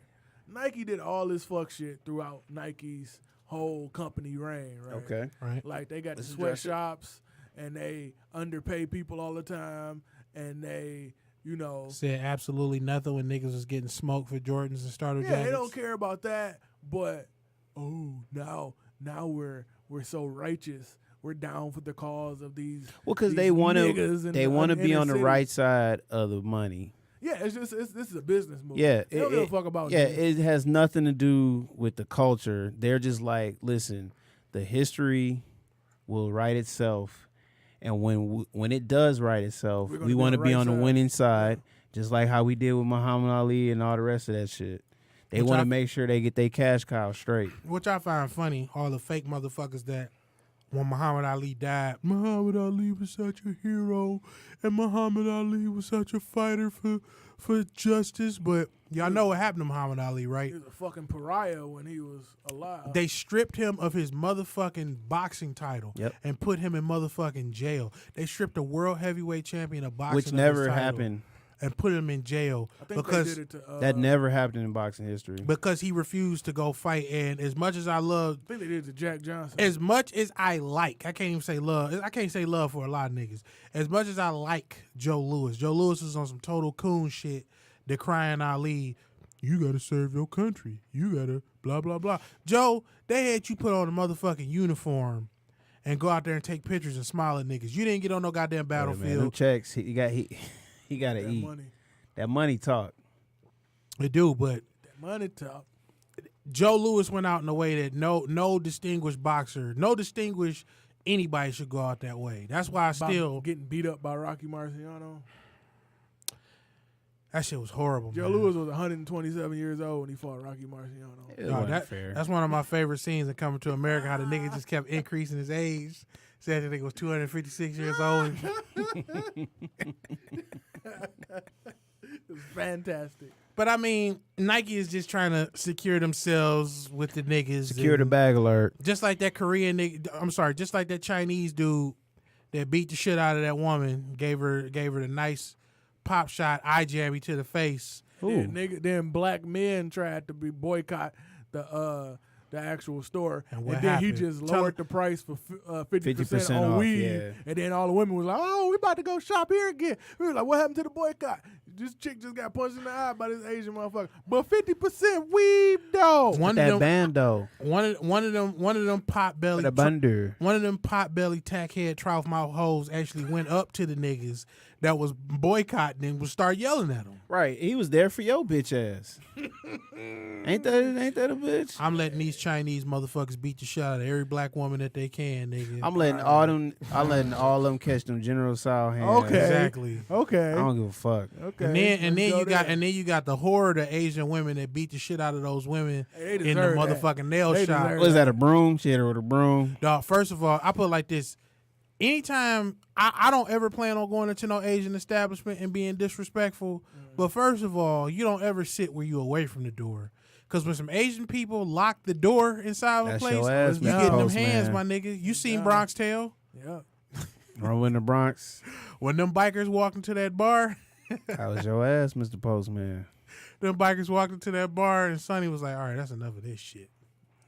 Speaker 3: Nike did all this fuck shit throughout Nike's whole company reign, right?
Speaker 2: Okay.
Speaker 4: Right.
Speaker 3: Like they got the
Speaker 2: Let's address it.
Speaker 3: sweatshops and they underpay people all the time and they,
Speaker 4: Said absolutely nothing when niggas was getting smoked for Jordans and starter
Speaker 3: yeah,
Speaker 4: jackets.
Speaker 3: they don't care about that. But now we're so righteous. We're down for the cause of these.
Speaker 2: Well, because
Speaker 3: these
Speaker 2: they want
Speaker 3: niggas in
Speaker 2: to. They
Speaker 3: the
Speaker 2: want to be
Speaker 3: inner
Speaker 2: on the
Speaker 3: city.
Speaker 2: right side of the money.
Speaker 3: Yeah, it's just this is a business move.
Speaker 2: Yeah,
Speaker 3: they don't give a fuck about.
Speaker 2: Yeah,
Speaker 3: this.
Speaker 2: it has nothing to do with the culture. They're just like, listen, the history will write itself, and when it does write itself,
Speaker 3: We're gonna
Speaker 2: we
Speaker 3: be
Speaker 2: want to
Speaker 3: on
Speaker 2: be
Speaker 3: the right
Speaker 2: on the
Speaker 3: side.
Speaker 2: winning side, just like how we did with Muhammad Ali and all the rest of that shit. They
Speaker 4: Which
Speaker 2: want
Speaker 4: I-
Speaker 2: to make sure they get their cash cow straight.
Speaker 4: Which I find funny, all the fake motherfuckers that when Muhammad Ali died, Muhammad Ali was such a hero, and Muhammad Ali was such a fighter for justice. But y'all know what happened to Muhammad Ali, right?
Speaker 3: He was a fucking pariah when he was alive.
Speaker 4: They stripped him of his motherfucking boxing title and put him in motherfucking jail. They stripped a world heavyweight champion of boxing,
Speaker 2: which never happened,
Speaker 4: and put him in jail
Speaker 3: because they did it to,
Speaker 2: that never happened in boxing history
Speaker 4: because he refused to go fight. And as much as I love,
Speaker 3: I think they did it to Jack Johnson.
Speaker 4: As much as I like, I can't even say love. I can't say love for a lot of niggas. As much as I like Joe Louis was on some total coon shit, decrying Ali. You gotta serve your country. You gotta blah blah blah. Joe, they had you put on a motherfucking uniform and go out there and take pictures and smile at niggas. You didn't get on no goddamn battlefield.
Speaker 2: Man, them checks, he got to eat.
Speaker 3: Money.
Speaker 2: That money talk.
Speaker 4: It do, but
Speaker 3: that money talk.
Speaker 4: Joe Louis went out in a way that no distinguished boxer, no distinguished anybody should go out that way. That's why I still
Speaker 3: getting beat up by Rocky Marciano.
Speaker 4: That shit was horrible.
Speaker 3: Joe Louis was 127 years old when he fought Rocky Marciano.
Speaker 4: That's one of my favorite scenes in Coming to America. How the nigga just kept increasing his age. Said the nigga was 256 years old.
Speaker 3: It was fantastic.
Speaker 4: But I mean, Nike is just trying to secure themselves with the niggas.
Speaker 2: Secure the bag alert.
Speaker 4: Just like that Korean nigga. I'm sorry. Just like that Chinese dude that beat the shit out of that woman, gave her the nice pop shot, eye jammy to the face.
Speaker 3: Then black men tried to boycott the actual store, and then
Speaker 4: happened?
Speaker 3: he just lowered the price for 50% on weed, and then all the women was like, "Oh, we about to go shop here again." We were like, "What happened to the boycott?" This chick just got punched in the eye by this Asian motherfucker. But 50% weed though.
Speaker 2: One of them bando.
Speaker 4: One of them pot belly. One of them pot belly tackhead trough mouth hoes actually went up to the niggas that was boycotting and would start yelling at them.
Speaker 2: Right, he was there for your bitch ass. Ain't that a bitch?
Speaker 4: I'm letting these Chinese motherfuckers beat the shit out of every black woman that they can, nigga.
Speaker 2: I'm letting all of them catch them General Tso hands.
Speaker 3: Okay,
Speaker 4: exactly.
Speaker 3: Okay,
Speaker 2: I don't give a fuck.
Speaker 3: Okay,
Speaker 4: and then you got the horde of Asian women that beat the shit out of those women in the motherfucking nail shop.
Speaker 2: Was that a broom? She hit her with a broom.
Speaker 4: Dog, first of all, I put it like this. Anytime, I don't ever plan on going into no Asian establishment and being disrespectful. But first of all, you don't ever sit where you away from the door. Because when some Asian people lock the door inside of a place, you getting them hands, my nigga. You seen Bronx Tale?
Speaker 3: Yeah.
Speaker 2: Or in the Bronx.
Speaker 4: When them bikers walked into that bar.
Speaker 2: How was your ass, Mr. Postman?
Speaker 4: Them bikers walked into that bar and Sonny was like, all right, that's enough of this shit.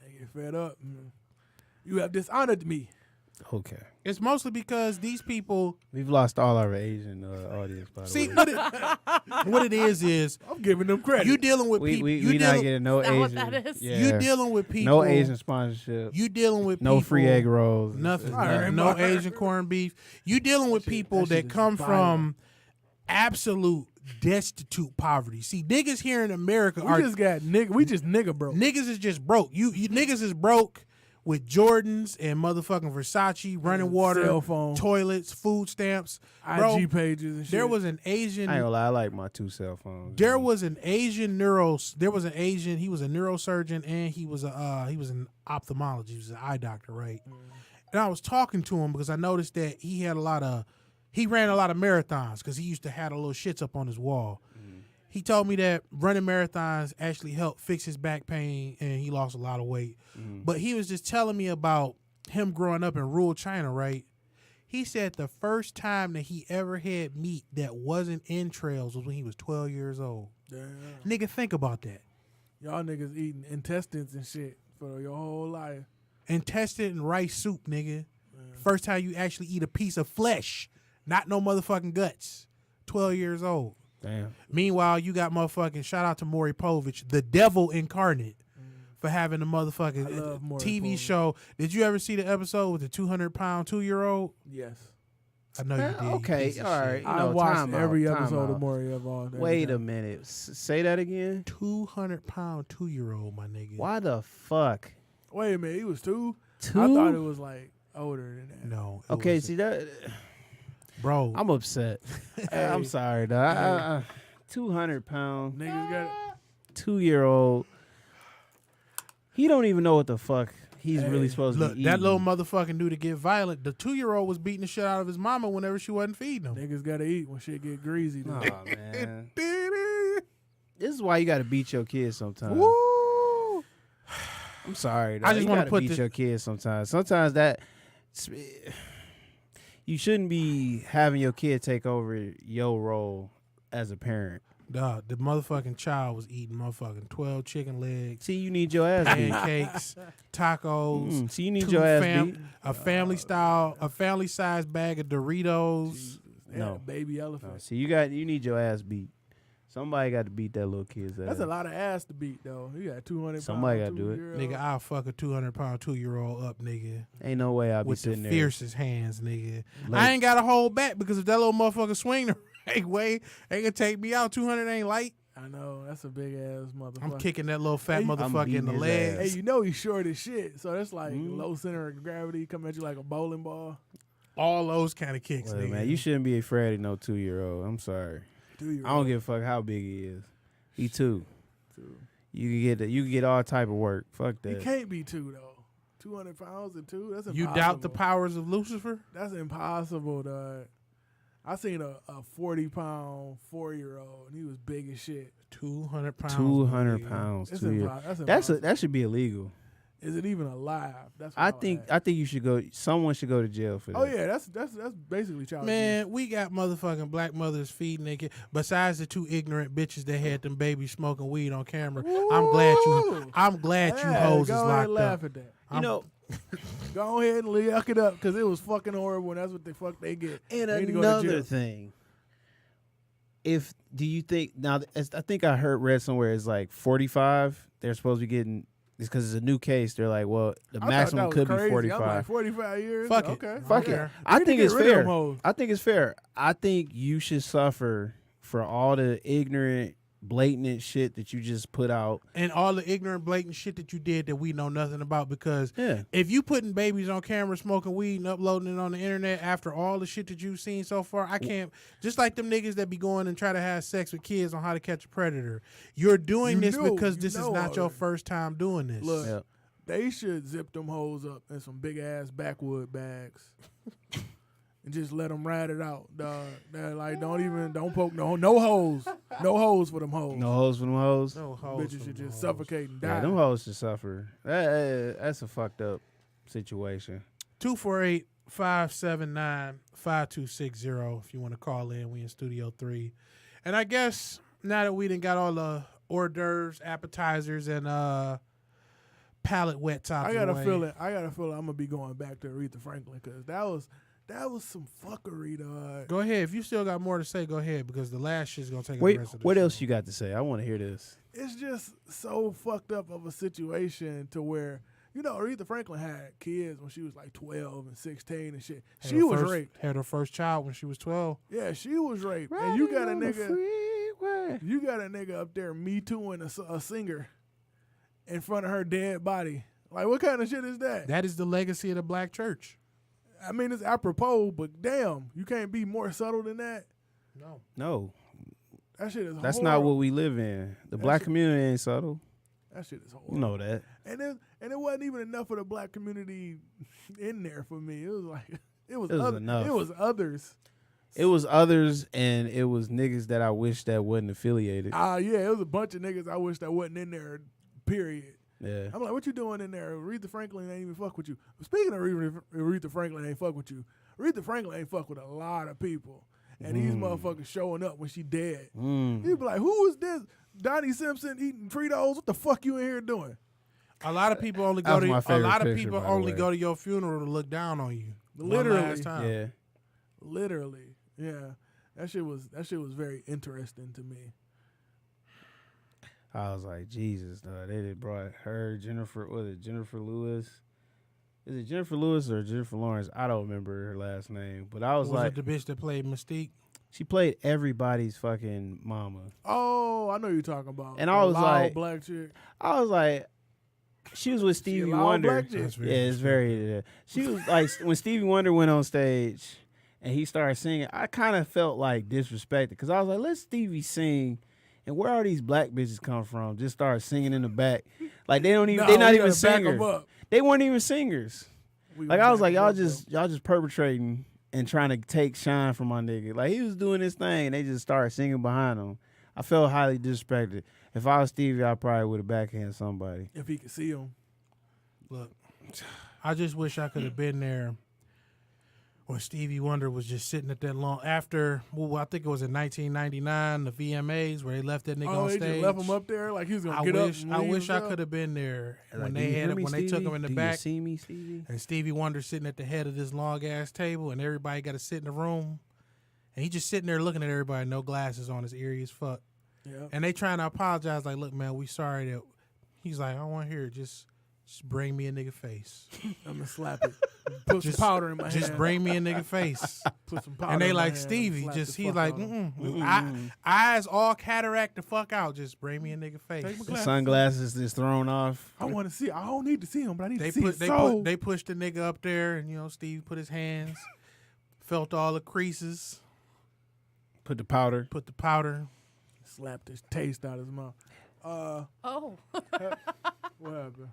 Speaker 3: They get fed up. You have dishonored me.
Speaker 2: Okay.
Speaker 4: It's mostly because these people...
Speaker 2: We've lost all our Asian audience, by the way.
Speaker 4: See, what it is...
Speaker 3: I'm giving them credit.
Speaker 4: You dealing with people...
Speaker 2: We not getting no Asian...
Speaker 1: What that is?
Speaker 2: Yeah.
Speaker 4: You dealing with people...
Speaker 2: No Asian sponsorship.
Speaker 4: You dealing with people...
Speaker 2: No free egg rolls.
Speaker 4: Nothing. No Asian corned beef. You dealing with people that come from absolute destitute poverty. See, niggas here in America
Speaker 3: we just nigga broke.
Speaker 4: Niggas is just broke. You niggas is broke with Jordans and motherfucking Versace, running water,
Speaker 3: cell phone,
Speaker 4: toilets, food stamps,
Speaker 3: IG pages and shit.
Speaker 4: There was an Asian...
Speaker 2: I ain't gonna lie, I like my 2 cell phones.
Speaker 4: There was an Asian he was a neurosurgeon and he was an ophthalmologist. He was an eye doctor, right? And I was talking to him because I noticed that he ran a lot of marathons because he used to have the little shits up on his wall. He told me that running marathons actually helped fix his back pain and he lost a lot of weight. But he was just telling me about him growing up in rural China, right? He said the first time that he ever had meat that wasn't entrails was when he was 12 years old.
Speaker 3: Damn.
Speaker 4: Nigga, think about that.
Speaker 3: Y'all niggas eating intestines and shit for your whole life.
Speaker 4: Intestine and rice soup, nigga. First time you actually eat a piece of flesh, not no motherfucking guts. 12 years old.
Speaker 2: Damn.
Speaker 4: Meanwhile, you got motherfucking, shout out to Maury Povich, the devil incarnate, for having a motherfucking TV show. Did you ever see the episode with the 200-pound 2-year-old?
Speaker 3: Yes.
Speaker 4: I know you did.
Speaker 2: Okay, all right.
Speaker 3: I watched every episode of Maury of all.
Speaker 2: Wait a minute. Say that again.
Speaker 4: 200-pound 2-year-old, my nigga.
Speaker 2: Why the fuck?
Speaker 3: Wait a minute. He was 2?
Speaker 2: 2?
Speaker 3: I thought it was like older than that.
Speaker 4: No.
Speaker 2: Okay, see that...
Speaker 4: Bro.
Speaker 2: I'm upset. I'm sorry, dog. 200 pound
Speaker 3: niggas got
Speaker 2: 2-year-old. He don't even know what the fuck He's really supposed to be
Speaker 4: that
Speaker 2: eating.
Speaker 4: little motherfucking dude to get violent. The 2-year-old was beating the shit out of his mama whenever she wasn't feeding him.
Speaker 3: Niggas gotta eat when shit get greasy.
Speaker 2: Oh, man.
Speaker 3: Woo!
Speaker 2: This is why you got to beat your kids sometimes. I'm sorry. Though.
Speaker 4: I just
Speaker 2: want to
Speaker 4: put
Speaker 2: beat your kids sometimes. Sometimes that you shouldn't be having your kid take over your role as a parent.
Speaker 4: Dog, the motherfucking child was eating motherfucking 12 chicken legs.
Speaker 2: See, you need your ass beat.
Speaker 4: Pancakes, tacos.
Speaker 2: See, you need your ass beat.
Speaker 4: A family size bag of Doritos.
Speaker 2: No,
Speaker 3: baby elephant.
Speaker 2: No. See, you need your ass beat. Somebody got to beat that little kid's ass.
Speaker 3: That's a lot of ass to beat, though. You got 200
Speaker 2: Somebody
Speaker 3: got to
Speaker 2: do it.
Speaker 4: Nigga, I'll fuck a 200-pound 2-year-old up, nigga.
Speaker 2: Ain't no way I'll be
Speaker 4: with
Speaker 2: sitting
Speaker 4: the
Speaker 2: there.
Speaker 4: fiercest hands, nigga. I ain't got to hold back because if that little motherfucker swing the right way, they can take me out. 200 ain't light.
Speaker 3: I know. That's a big ass motherfucker.
Speaker 4: I'm kicking that little fat motherfucker in the legs.
Speaker 3: Hey, you know he's short as shit. So that's like low center of gravity coming at you like a bowling ball.
Speaker 4: All those kind of kicks, nigga.
Speaker 2: Man, you shouldn't be afraid of no 2-year-old. I'm sorry.
Speaker 3: 2-year-old.
Speaker 2: I don't give a fuck how big he is. He 2. You can get all type of work. Fuck that.
Speaker 3: He can't be 2 though. 200 pounds and 2. That's impossible.
Speaker 4: You doubt the powers of Lucifer?
Speaker 3: That's impossible, dog. I seen a 40-pound 4-year-old and he was big as shit.
Speaker 4: 200 pounds.
Speaker 2: 200 pounds.
Speaker 3: That's
Speaker 2: 2 years. That should be illegal.
Speaker 3: Is it even alive? That's what
Speaker 2: I think you should go. Someone should go to jail for that.
Speaker 3: Oh yeah, that's basically child
Speaker 4: Man,
Speaker 3: abuse.
Speaker 4: we got motherfucking black mothers feeding their kids. Besides the 2 ignorant bitches that had them babies smoking weed on camera, I'm glad you hoes is
Speaker 3: go ahead
Speaker 4: locked
Speaker 3: and laugh
Speaker 4: up.
Speaker 3: at that.
Speaker 2: You know,
Speaker 3: Go ahead and yuck it up because it was fucking horrible and that's what the fuck they get.
Speaker 2: and
Speaker 3: They need to go to
Speaker 2: another
Speaker 3: jail.
Speaker 2: thing. Do you think now? I think I read somewhere it's like 45. They're supposed to be getting. It's because it's a new case. They're like, well, the
Speaker 3: I
Speaker 2: maximum
Speaker 3: thought that
Speaker 2: could
Speaker 3: was
Speaker 2: be
Speaker 3: crazy.
Speaker 2: 45.
Speaker 3: I'm like 45 years.
Speaker 4: Fuck it.
Speaker 3: Okay.
Speaker 2: Fuck
Speaker 3: yeah.
Speaker 2: it. I
Speaker 3: We
Speaker 2: think
Speaker 3: need
Speaker 2: it's
Speaker 3: to get rid of
Speaker 2: fair.
Speaker 3: them hoes.
Speaker 2: I think it's fair. I think you should suffer for all the ignorant, blatant shit that you just put out.
Speaker 4: And all the ignorant, blatant shit that you did that we know nothing about. Because
Speaker 2: Yeah.
Speaker 4: if you putting babies on camera smoking weed and uploading it on the internet after all the shit that you've seen so far, I can't. Just like them niggas that be going and try to have sex with kids on How to Catch a Predator. You're doing this because this is not your first time doing this.
Speaker 3: Look,
Speaker 2: Yeah.
Speaker 3: they should zip them hoes up in some big ass backwood bags. And just let them ride it out, dog. They're like, don't poke no holes. No holes for them hoes.
Speaker 2: No hoes for them hoes.
Speaker 4: No hoes
Speaker 3: Bitches
Speaker 4: for
Speaker 3: should
Speaker 4: them
Speaker 3: just
Speaker 4: hoes.
Speaker 3: suffocate and die.
Speaker 2: Yeah, them hoes should suffer. That's a fucked up situation.
Speaker 4: 248-579-5260 if you want to call in. We in Studio 3. And I guess now that we done got all the hors d'oeuvres, appetizers, and palate wets out
Speaker 3: I
Speaker 4: the
Speaker 3: got a
Speaker 4: way.
Speaker 3: feeling I'm gonna be going back to Aretha Franklin because that was some fuckery, dog.
Speaker 4: Go ahead. If you still got more to say, go ahead because the last shit's going to take
Speaker 2: Wait,
Speaker 4: the rest of the
Speaker 2: what
Speaker 4: show.
Speaker 2: else you got to say? I want to hear this.
Speaker 3: It's just so fucked up of a situation to where, Aretha Franklin had kids when she was like 12 and 16 and shit.
Speaker 4: Had
Speaker 3: She
Speaker 4: her
Speaker 3: was
Speaker 4: first-
Speaker 3: raped.
Speaker 4: Had her first child when she was 12.
Speaker 3: Yeah, she was raped. And you got a nigga up there Me Tooing a singer in front of her dead body. Like, what kind of shit is that?
Speaker 4: That is the legacy of the black church.
Speaker 3: I mean, it's apropos, but damn, you can't be more subtle than that.
Speaker 2: No,
Speaker 3: That shit is
Speaker 2: that's
Speaker 3: horrible.
Speaker 2: not what we live in. The black community ain't subtle.
Speaker 3: That shit is horrible.
Speaker 2: You know that.
Speaker 3: And it wasn't even enough of the black community in there for me. It was like it was
Speaker 2: enough.
Speaker 3: It was others.
Speaker 2: It was others, and it was niggas that I wish that wasn't affiliated.
Speaker 3: Yeah, it was a bunch of niggas I wish that wasn't in there. Period.
Speaker 2: Yeah.
Speaker 3: I'm like, what you doing in there? Aretha Franklin ain't even fuck with you. Speaking of Aretha Franklin ain't fuck with you. Aretha Franklin ain't fuck with a lot of people. And these motherfuckers showing up when she dead. You be like, who is this? Donnie Simpson eating Fritos? What the fuck you in here doing?
Speaker 4: A lot of people only
Speaker 2: That
Speaker 4: go
Speaker 2: was
Speaker 4: to
Speaker 2: my favorite picture, by the way.
Speaker 4: go to your funeral to look down on you.
Speaker 3: Literally.
Speaker 4: One last time.
Speaker 2: Yeah.
Speaker 3: Literally. Yeah. That shit was very interesting to me.
Speaker 2: I was like, Jesus, they did brought her, Jennifer Lewis. Is it Jennifer Lewis or Jennifer Lawrence? I don't remember her last name. But I was like,
Speaker 4: it the bitch that played Mystique?
Speaker 2: she played everybody's fucking mama.
Speaker 3: Oh, I know who you're talking about.
Speaker 2: And I was
Speaker 3: loud
Speaker 2: like-
Speaker 3: black chick.
Speaker 2: I was like, she was with Stevie
Speaker 3: loud
Speaker 2: Wonder.
Speaker 3: black chick?
Speaker 4: That's
Speaker 2: Yeah,
Speaker 4: very
Speaker 2: it's very. She was like when Stevie Wonder went on stage and he started singing. I kind of felt like disrespected because I was like, let Stevie sing, and where all these black bitches come from? Just start singing in the back. Like they don't even.
Speaker 3: No,
Speaker 2: They're not
Speaker 3: we
Speaker 2: even
Speaker 3: gotta back 'em
Speaker 2: singers.
Speaker 3: up.
Speaker 2: They weren't even singers.
Speaker 3: We
Speaker 2: Like
Speaker 3: gonna
Speaker 2: I was like,
Speaker 3: back 'em
Speaker 2: y'all
Speaker 3: up,
Speaker 2: just perpetrating and trying to take shine from my nigga. Like he was doing his thing, and they just started singing behind him. I felt highly disrespected. If I was Stevie, I probably would have backhanded somebody.
Speaker 3: if he could see him.
Speaker 4: Look, I just wish I could have been there when Stevie Wonder was just sitting at that long after. Well, I think it was in 1999, the VMAs where they left that nigga on
Speaker 3: They
Speaker 4: stage.
Speaker 3: just left him up there like he was gonna
Speaker 4: I
Speaker 3: get
Speaker 4: wish
Speaker 3: up. And
Speaker 4: I
Speaker 3: leave
Speaker 4: wish I
Speaker 3: himself.
Speaker 4: could have been there
Speaker 2: Like,
Speaker 4: when
Speaker 2: "Do
Speaker 4: they
Speaker 2: you
Speaker 4: had
Speaker 2: hear
Speaker 4: it,
Speaker 2: me,
Speaker 4: when they took
Speaker 2: Stevie?
Speaker 4: him in the
Speaker 2: Do
Speaker 4: back.
Speaker 2: You see me, Stevie?
Speaker 4: And Stevie Wonder sitting at the head of this long ass table, and everybody got to sit in the room, and he just sitting there looking at everybody, no glasses on, his eerie as fuck.
Speaker 3: Yeah.
Speaker 4: And they trying to apologize, like, look, man, we sorry that. He's like, I don't want to hear it. Just bring me a nigga face.
Speaker 3: I'm gonna slap it. Put some powder in my hand.
Speaker 4: Just bring me a nigga face.
Speaker 3: Put some powder.
Speaker 4: And they
Speaker 3: in my
Speaker 4: like
Speaker 3: hand,
Speaker 4: Stevie,
Speaker 3: slap
Speaker 4: just
Speaker 3: the
Speaker 4: he's
Speaker 3: fuck
Speaker 4: like,
Speaker 3: out of him.
Speaker 4: eyes all cataract the fuck out. Just bring me a nigga face.
Speaker 3: Take my
Speaker 2: The
Speaker 3: glasses.
Speaker 2: sunglasses just thrown off.
Speaker 3: I want to see. I don't need to see him, but I need
Speaker 4: They
Speaker 3: to see his
Speaker 4: they
Speaker 3: soul.
Speaker 4: they pushed the nigga up there, and Stevie put his hands, felt all the creases,
Speaker 2: Put the powder.
Speaker 4: put the powder.
Speaker 3: Slapped his taste out of his mouth.
Speaker 1: Oh,
Speaker 3: What happened?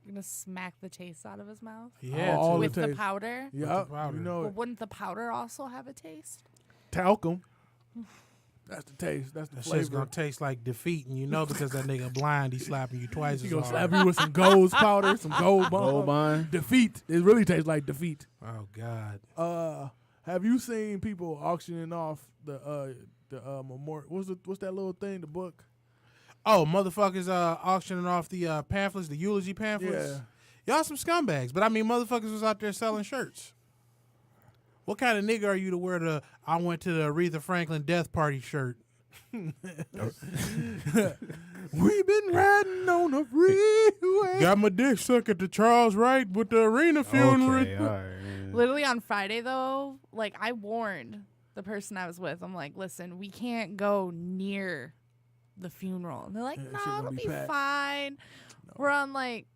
Speaker 1: you're gonna smack the taste out of his mouth
Speaker 4: Yeah,
Speaker 3: All
Speaker 1: with
Speaker 3: the
Speaker 1: the
Speaker 3: taste.
Speaker 1: powder.
Speaker 3: Yeah,
Speaker 4: powder.
Speaker 3: you know
Speaker 1: But
Speaker 3: it.
Speaker 1: wouldn't the powder also have a taste?
Speaker 3: Talcum. That's the taste. That's the
Speaker 4: that shit's
Speaker 3: flavor.
Speaker 4: gonna taste like defeat, and because that nigga blind, he's slapping you twice
Speaker 3: He
Speaker 4: as
Speaker 3: gonna
Speaker 4: hard.
Speaker 3: slap you with some gold powder, some gold
Speaker 2: Gold
Speaker 3: bomb.
Speaker 2: bond.
Speaker 3: Defeat. It really tastes like defeat.
Speaker 4: Oh God.
Speaker 3: Have you seen people auctioning off the memorial? What's that little thing? The book.
Speaker 4: Oh, motherfuckers auctioning off the pamphlets, the eulogy pamphlets.
Speaker 3: Yeah.
Speaker 4: Y'all some scumbags. But I mean, motherfuckers was out there selling shirts. What kind of nigga are you to wear the I went to the Aretha Franklin death party shirt?
Speaker 3: We've been riding on a freeway.
Speaker 4: Got my dick sucked at the Charles Wright with the arena funeral.
Speaker 2: Okay, all right. Man.
Speaker 1: Literally on Friday though, like I warned the person I was with. I'm like, listen, we can't go near the funeral. And they're like,
Speaker 3: Yeah, that
Speaker 1: no,
Speaker 3: shit gonna
Speaker 1: it'll
Speaker 3: be
Speaker 1: be
Speaker 3: packed.
Speaker 1: fine. We're on like,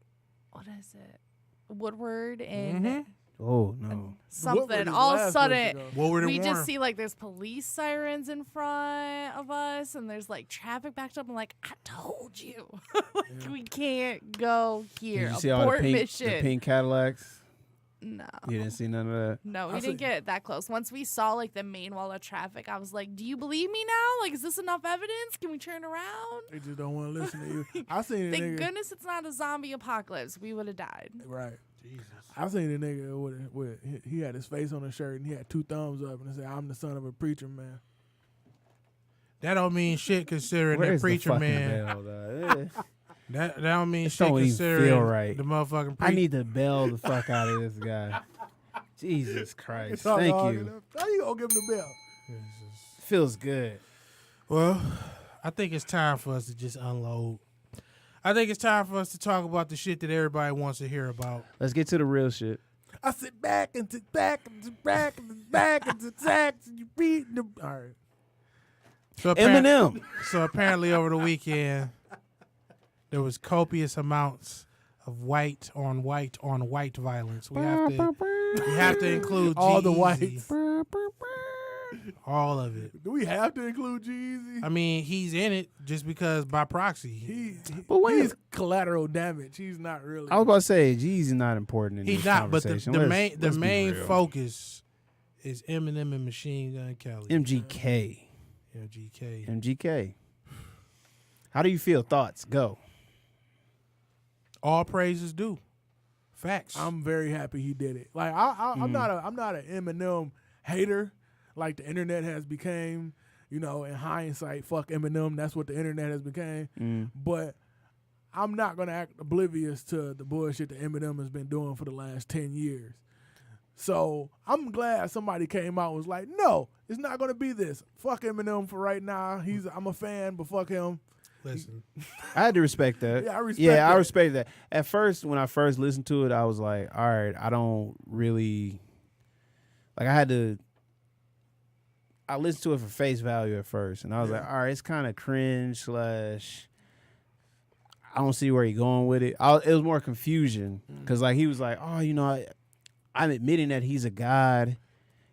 Speaker 1: what is it? Woodward and
Speaker 2: Oh no.
Speaker 1: something.
Speaker 3: Woodward is
Speaker 1: All of a
Speaker 3: last place to
Speaker 1: sudden,
Speaker 3: go.
Speaker 4: Woodward and
Speaker 1: we
Speaker 4: Warren.
Speaker 1: just see like there's police sirens in front of us, and there's like traffic backed up. I'm like, I told you, like we can't go here.
Speaker 2: Did you see all the
Speaker 1: Abort
Speaker 2: pink,
Speaker 1: mission.
Speaker 2: the pink Cadillacs?
Speaker 1: No.
Speaker 2: You didn't see none of that.
Speaker 1: No, we
Speaker 3: I
Speaker 1: didn't
Speaker 3: see-
Speaker 1: get that close. Once we saw like the main wall of traffic, I was like, "Do you believe me now? Like, is this enough evidence? Can we turn around?"
Speaker 3: They just don't want to listen to you. I seen a
Speaker 1: Thank
Speaker 3: nigga.
Speaker 1: goodness it's not a zombie apocalypse. We would have died.
Speaker 3: Right.
Speaker 4: Jesus.
Speaker 3: I seen a nigga with he had his face on a shirt and he had two thumbs up and it said, "I'm the son of a preacher man."
Speaker 4: That don't mean shit considering
Speaker 2: Where's
Speaker 4: that preacher
Speaker 2: the fucking
Speaker 4: man.
Speaker 2: bell, dog?
Speaker 4: That don't mean
Speaker 2: It
Speaker 4: shit
Speaker 2: don't even
Speaker 4: considering
Speaker 2: feel right.
Speaker 4: the motherfucking
Speaker 2: I
Speaker 4: preacher.
Speaker 2: need to bell the fuck out of this guy. Jesus Christ.
Speaker 3: It's all
Speaker 2: Thank
Speaker 3: hard
Speaker 2: you.
Speaker 3: enough. How you gonna give him the bell?
Speaker 2: Feels good.
Speaker 4: Well, I think it's time for us to just unload. I think it's time for us to talk about the shit that everybody wants to hear about.
Speaker 2: Let's get to the real shit.
Speaker 3: I sit back and sit back and sit back and sit back and sit back and you read the. All right.
Speaker 4: So
Speaker 2: Eminem.
Speaker 4: So apparently over the weekend, there was copious amounts of white on white violence. We have to include
Speaker 3: All the
Speaker 4: G-Eazy.
Speaker 3: whites.
Speaker 4: All of it.
Speaker 3: Do we have to include Jeezy?
Speaker 4: I mean, he's in it just because by proxy.
Speaker 2: But wait.
Speaker 3: He's collateral damage. He's not really.
Speaker 2: I was about to say, G's not important in
Speaker 4: He's
Speaker 2: this
Speaker 4: not, but the
Speaker 2: conversation. Let's be
Speaker 4: main
Speaker 2: real.
Speaker 4: focus is Eminem and Machine Gun Kelly.
Speaker 2: MGK.
Speaker 4: MGK.
Speaker 2: MGK. How do you feel? Thoughts? Go.
Speaker 4: All praises due. Facts.
Speaker 3: I'm very happy he did it. Like I'm not an Eminem hater, like the internet has became. You know, in hindsight, fuck Eminem. That's what the internet has became. But I'm not gonna act oblivious to the bullshit that Eminem has been doing for the last 10 years. So I'm glad somebody came out and was like, no, it's not gonna be this. Fuck Eminem for right now. I'm a fan, but fuck him.
Speaker 4: Listen.
Speaker 2: I had to respect that.
Speaker 3: Yeah, I respect
Speaker 2: I
Speaker 3: that.
Speaker 2: respect that. At first, when I first listened to it, I was like, all right, I don't really like. I listened to it for face value at first, and I was like, all right, it's kind of cringe / I don't see where he going with it. It was more confusion because like he was like, oh, you know, I'm admitting that he's a god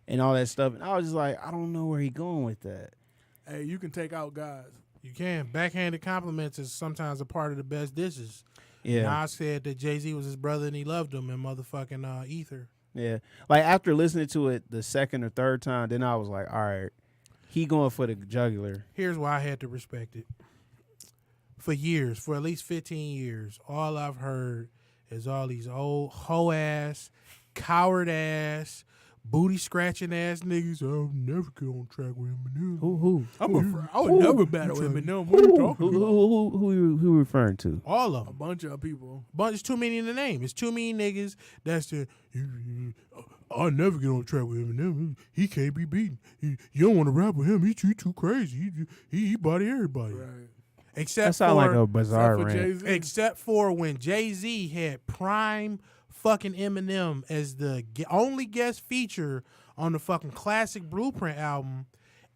Speaker 2: and all that stuff, and I was just like, I don't know where he going with that.
Speaker 3: Hey, you can take out guys.
Speaker 4: You can. Backhanded compliments is sometimes a part of the best dishes.
Speaker 2: Yeah.
Speaker 4: Nas said that Jay-Z was his brother and he loved him in motherfucking Ether.
Speaker 2: Yeah. Like after listening to it the second or third time, then I was like, all right, he going for the jugular.
Speaker 4: Here's why I had to respect it. For years, for at least 15 years, all I've heard is all these old hoe-ass, coward-ass, booty-scratching ass niggas. I'll never get on track with Eminem.
Speaker 2: Who?
Speaker 3: I would never battle Eminem. What are you talking about?
Speaker 2: Who you referring to?
Speaker 4: All of
Speaker 3: A
Speaker 4: them.
Speaker 3: bunch of people.
Speaker 4: But it's too many in the name. It's too many niggas that's the, I'll never get on track with Eminem. He can't be beaten. You don't want to rap with him. He too crazy. He body everybody.
Speaker 3: Right.
Speaker 4: Except
Speaker 2: That sound like
Speaker 4: for
Speaker 2: a bizarre
Speaker 3: Except for
Speaker 2: rant.
Speaker 3: Jay-Z.
Speaker 4: except for when Jay-Z had prime fucking Eminem as the only guest feature on the fucking classic Blueprint album,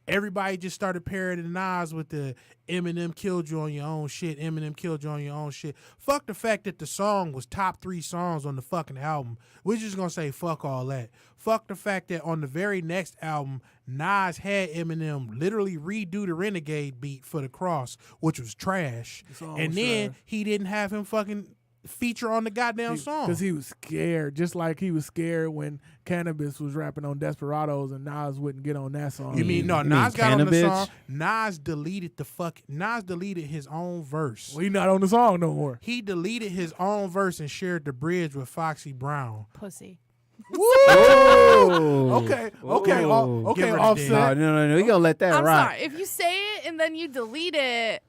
Speaker 4: everybody just started parodying Nas with the Eminem killed you on your own shit, Eminem killed you on your own shit. Fuck the fact that the song was top 3 songs on the fucking album. We're just gonna say fuck all that. Fuck the fact that on the very next album, Nas had Eminem literally redo the Renegade beat for the Cross, which was trash.
Speaker 3: The song
Speaker 4: And
Speaker 3: was
Speaker 4: then
Speaker 3: trash.
Speaker 4: he didn't have him fucking feature on the goddamn song.
Speaker 3: Because he was scared, just like he was scared when Cannabis was rapping on Desperados and Nas wouldn't get on that song.
Speaker 4: You mean no?
Speaker 2: You
Speaker 4: Nas
Speaker 2: mean
Speaker 4: got on the
Speaker 2: Cannabis?
Speaker 4: song. Nas deleted his own verse.
Speaker 3: Well, he not on the song no more.
Speaker 4: He deleted his own verse and shared the bridge with Foxy Brown.
Speaker 1: Pussy.
Speaker 2: Whoa.
Speaker 3: Okay,
Speaker 2: Whoa.
Speaker 3: okay,
Speaker 4: Give
Speaker 3: okay,
Speaker 4: her the
Speaker 3: Offset.
Speaker 2: No. We gonna let that
Speaker 1: I'm
Speaker 2: rock.
Speaker 1: sorry. If you say it and then you delete it,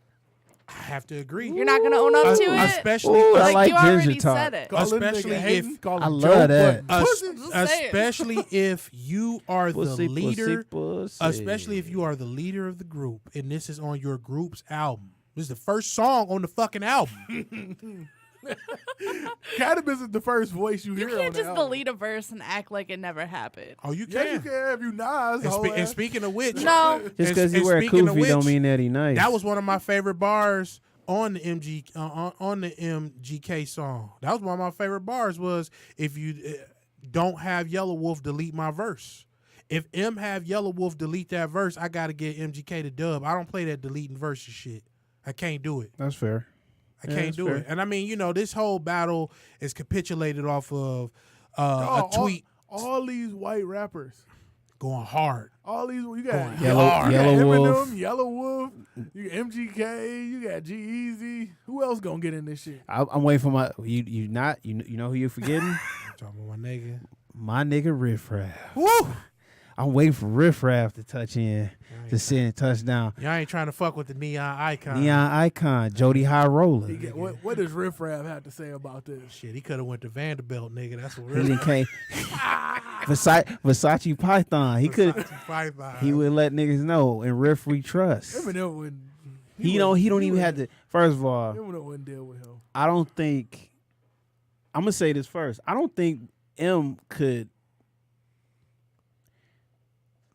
Speaker 4: I have to agree.
Speaker 1: you're not gonna own up to it.
Speaker 4: Especially,
Speaker 2: Ooh, I
Speaker 1: like,
Speaker 2: like
Speaker 1: you already
Speaker 2: ginger talk.
Speaker 1: said it.
Speaker 3: Call this
Speaker 4: Especially
Speaker 3: nigga hating,
Speaker 4: if-
Speaker 3: call him
Speaker 2: I love
Speaker 3: Joe
Speaker 2: that.
Speaker 3: Budden. Pussy.
Speaker 1: Just saying.
Speaker 4: especially if you are the
Speaker 2: Pussy,
Speaker 4: leader.
Speaker 2: pussy.
Speaker 4: Especially if you are the leader of the group, and this is on your group's album. This is the first song on the fucking album.
Speaker 3: Cannabis is the first voice you
Speaker 1: You
Speaker 3: hear on
Speaker 1: can't
Speaker 3: the
Speaker 1: just
Speaker 3: album.
Speaker 1: delete a verse and act like it never happened.
Speaker 4: Oh, you
Speaker 3: Yeah,
Speaker 4: can.
Speaker 3: you can if you Nas.
Speaker 4: And speaking of which,
Speaker 1: No.
Speaker 2: Just because he
Speaker 4: and
Speaker 2: wear a
Speaker 4: speaking of
Speaker 2: kufi don't
Speaker 4: which,
Speaker 2: mean that he nice.
Speaker 4: that was one of my favorite bars on the on the MGK song. That was one of my favorite bars. Was if you don't have Yellow Wolf delete my verse. If M have Yellow Wolf delete that verse, I gotta get MGK to dub. I don't play that deleting verses shit. I can't do it.
Speaker 2: That's fair.
Speaker 4: I
Speaker 2: Yeah,
Speaker 4: can't
Speaker 2: that's
Speaker 4: do
Speaker 2: fair.
Speaker 4: it. And I mean, you know, this whole battle is capitulated off of a tweet
Speaker 3: All these white rappers.
Speaker 4: going hard.
Speaker 3: All these you got
Speaker 4: Going
Speaker 2: Yellow-
Speaker 3: you got
Speaker 2: Yellow
Speaker 3: Eminem,
Speaker 2: Wolf.
Speaker 3: Yellow Wolf, you got MGK, you got G-Eazy. Who else gonna get in this shit?
Speaker 2: I'm waiting for my you know who you forgetting?
Speaker 4: I'm talking about my nigga.
Speaker 2: My nigga Riff Raff.
Speaker 4: Woo!
Speaker 2: I'm waiting for Riff Raff to touch in to send touchdown.
Speaker 4: Y'all ain't trying to fuck with the neon icon.
Speaker 2: Neon icon, Jody High Roller.
Speaker 3: He get, what does Riff Raff have to say about this?
Speaker 4: Shit, he could have went to Vanderbilt, nigga. That's what
Speaker 2: He
Speaker 4: really
Speaker 2: didn't came Versace Python. He could he would let niggas know and Riff we trust.
Speaker 3: Eminem wouldn't.
Speaker 2: He don't even have to. First of all,
Speaker 3: Eminem wouldn't deal with him.
Speaker 2: I don't think. I'm gonna say this first. I don't think M could.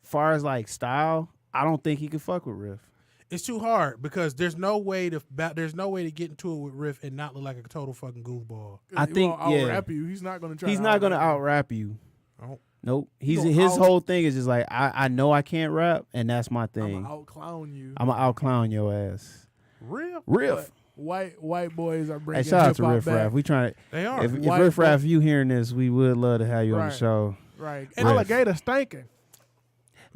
Speaker 2: Far as like style, I don't think he could fuck with Riff.
Speaker 4: It's too hard because there's no way to get into it with Riff and not look like a total fucking goofball.
Speaker 2: I think,
Speaker 3: I'll
Speaker 2: yeah.
Speaker 3: rap you. He's not gonna try.
Speaker 2: He's
Speaker 3: to
Speaker 2: not gonna
Speaker 3: out-rap
Speaker 2: out rap you.
Speaker 4: Oh.
Speaker 2: Nope. He's
Speaker 3: gonna
Speaker 2: his
Speaker 3: out-
Speaker 2: whole thing is just like I know I can't rap and that's my
Speaker 3: you. I'm
Speaker 2: thing.
Speaker 3: gonna out clown you.
Speaker 2: I'm gonna out clown your ass.
Speaker 4: Real?
Speaker 2: Riff.
Speaker 3: White boys are
Speaker 2: Hey,
Speaker 3: bringing
Speaker 2: shout out to
Speaker 3: hip-hop
Speaker 2: Riff
Speaker 3: back.
Speaker 2: Raff. We trying to.
Speaker 4: They are.
Speaker 2: If
Speaker 3: White
Speaker 2: Riff
Speaker 3: boy-
Speaker 2: Raff, you hearing this, we would love to have you on the
Speaker 3: Right.
Speaker 2: show.
Speaker 3: Right.
Speaker 4: And
Speaker 3: Alligator stinking.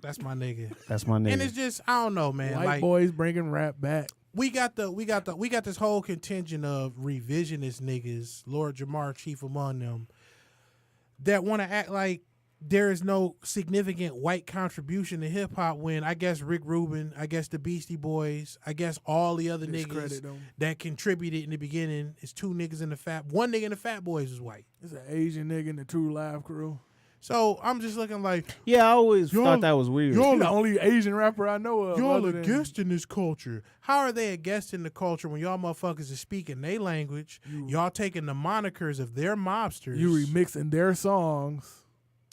Speaker 4: That's my nigga.
Speaker 2: That's my nigga.
Speaker 4: And it's just I don't know, man.
Speaker 3: White
Speaker 4: Like
Speaker 3: boys bringing rap back.
Speaker 4: we got this whole contingent of revisionist niggas, Lord Jamar chief among them, that want to act like there is no significant white contribution to hip hop when I guess Rick Rubin, I guess the Beastie Boys, I guess all the other niggas
Speaker 3: Discredit them.
Speaker 4: that contributed in the beginning is one nigga in the Fat Boys was white.
Speaker 3: It's an Asian nigga in the True Live crew.
Speaker 4: So I'm just looking like
Speaker 2: yeah, I always
Speaker 4: Y'all-
Speaker 2: thought that was weird.
Speaker 3: He's the only Asian rapper I know of.
Speaker 4: y'all
Speaker 3: other
Speaker 4: are
Speaker 3: than-
Speaker 4: guests in this culture. How are they a guest in the culture when y'all motherfuckers is speaking their language? Y'all taking the monikers of their mobsters.
Speaker 3: You remixing their songs,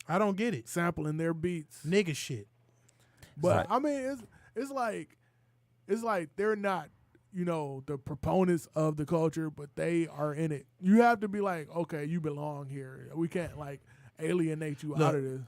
Speaker 4: I don't get it.
Speaker 3: sampling their beats.
Speaker 4: Nigga shit.
Speaker 3: But I mean, it's like they're not, the proponents of the culture, but they are in it. You have to be like, okay, you belong here. We can't like alienate you
Speaker 4: Look,
Speaker 3: out of this.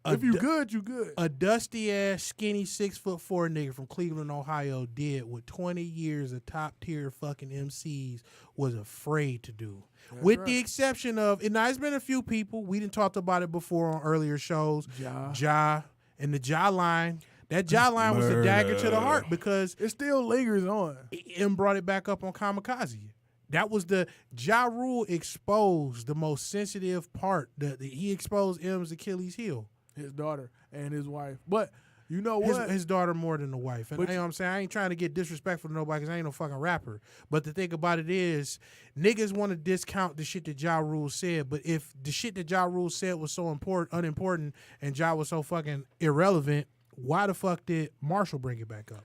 Speaker 3: If you good, you good.
Speaker 4: A dusty ass, skinny 6'4" nigga from Cleveland, Ohio did what 20 years of top tier fucking MCs was afraid to do.
Speaker 3: That's
Speaker 4: With
Speaker 3: right.
Speaker 4: the exception of, and now it's been a few people, we didn't talk about it before on earlier shows. Ja. And the Ja line. That Ja line was a dagger to the heart because
Speaker 3: It still lingers on.
Speaker 4: M brought it back up on Kamikaze. That was the Ja Rule exposed the most sensitive part. He exposed M's Achilles heel.
Speaker 3: His daughter and his wife. But you know what?
Speaker 4: His daughter more than the wife. And
Speaker 3: But
Speaker 4: you know what I'm saying? I ain't trying to get disrespectful to nobody because I ain't no fucking rapper. But the thing about it is, niggas want to discount the shit that Ja Rule said. But if the shit that Ja Rule said was so unimportant and Ja was so fucking irrelevant, why the fuck did Marshall bring it back up?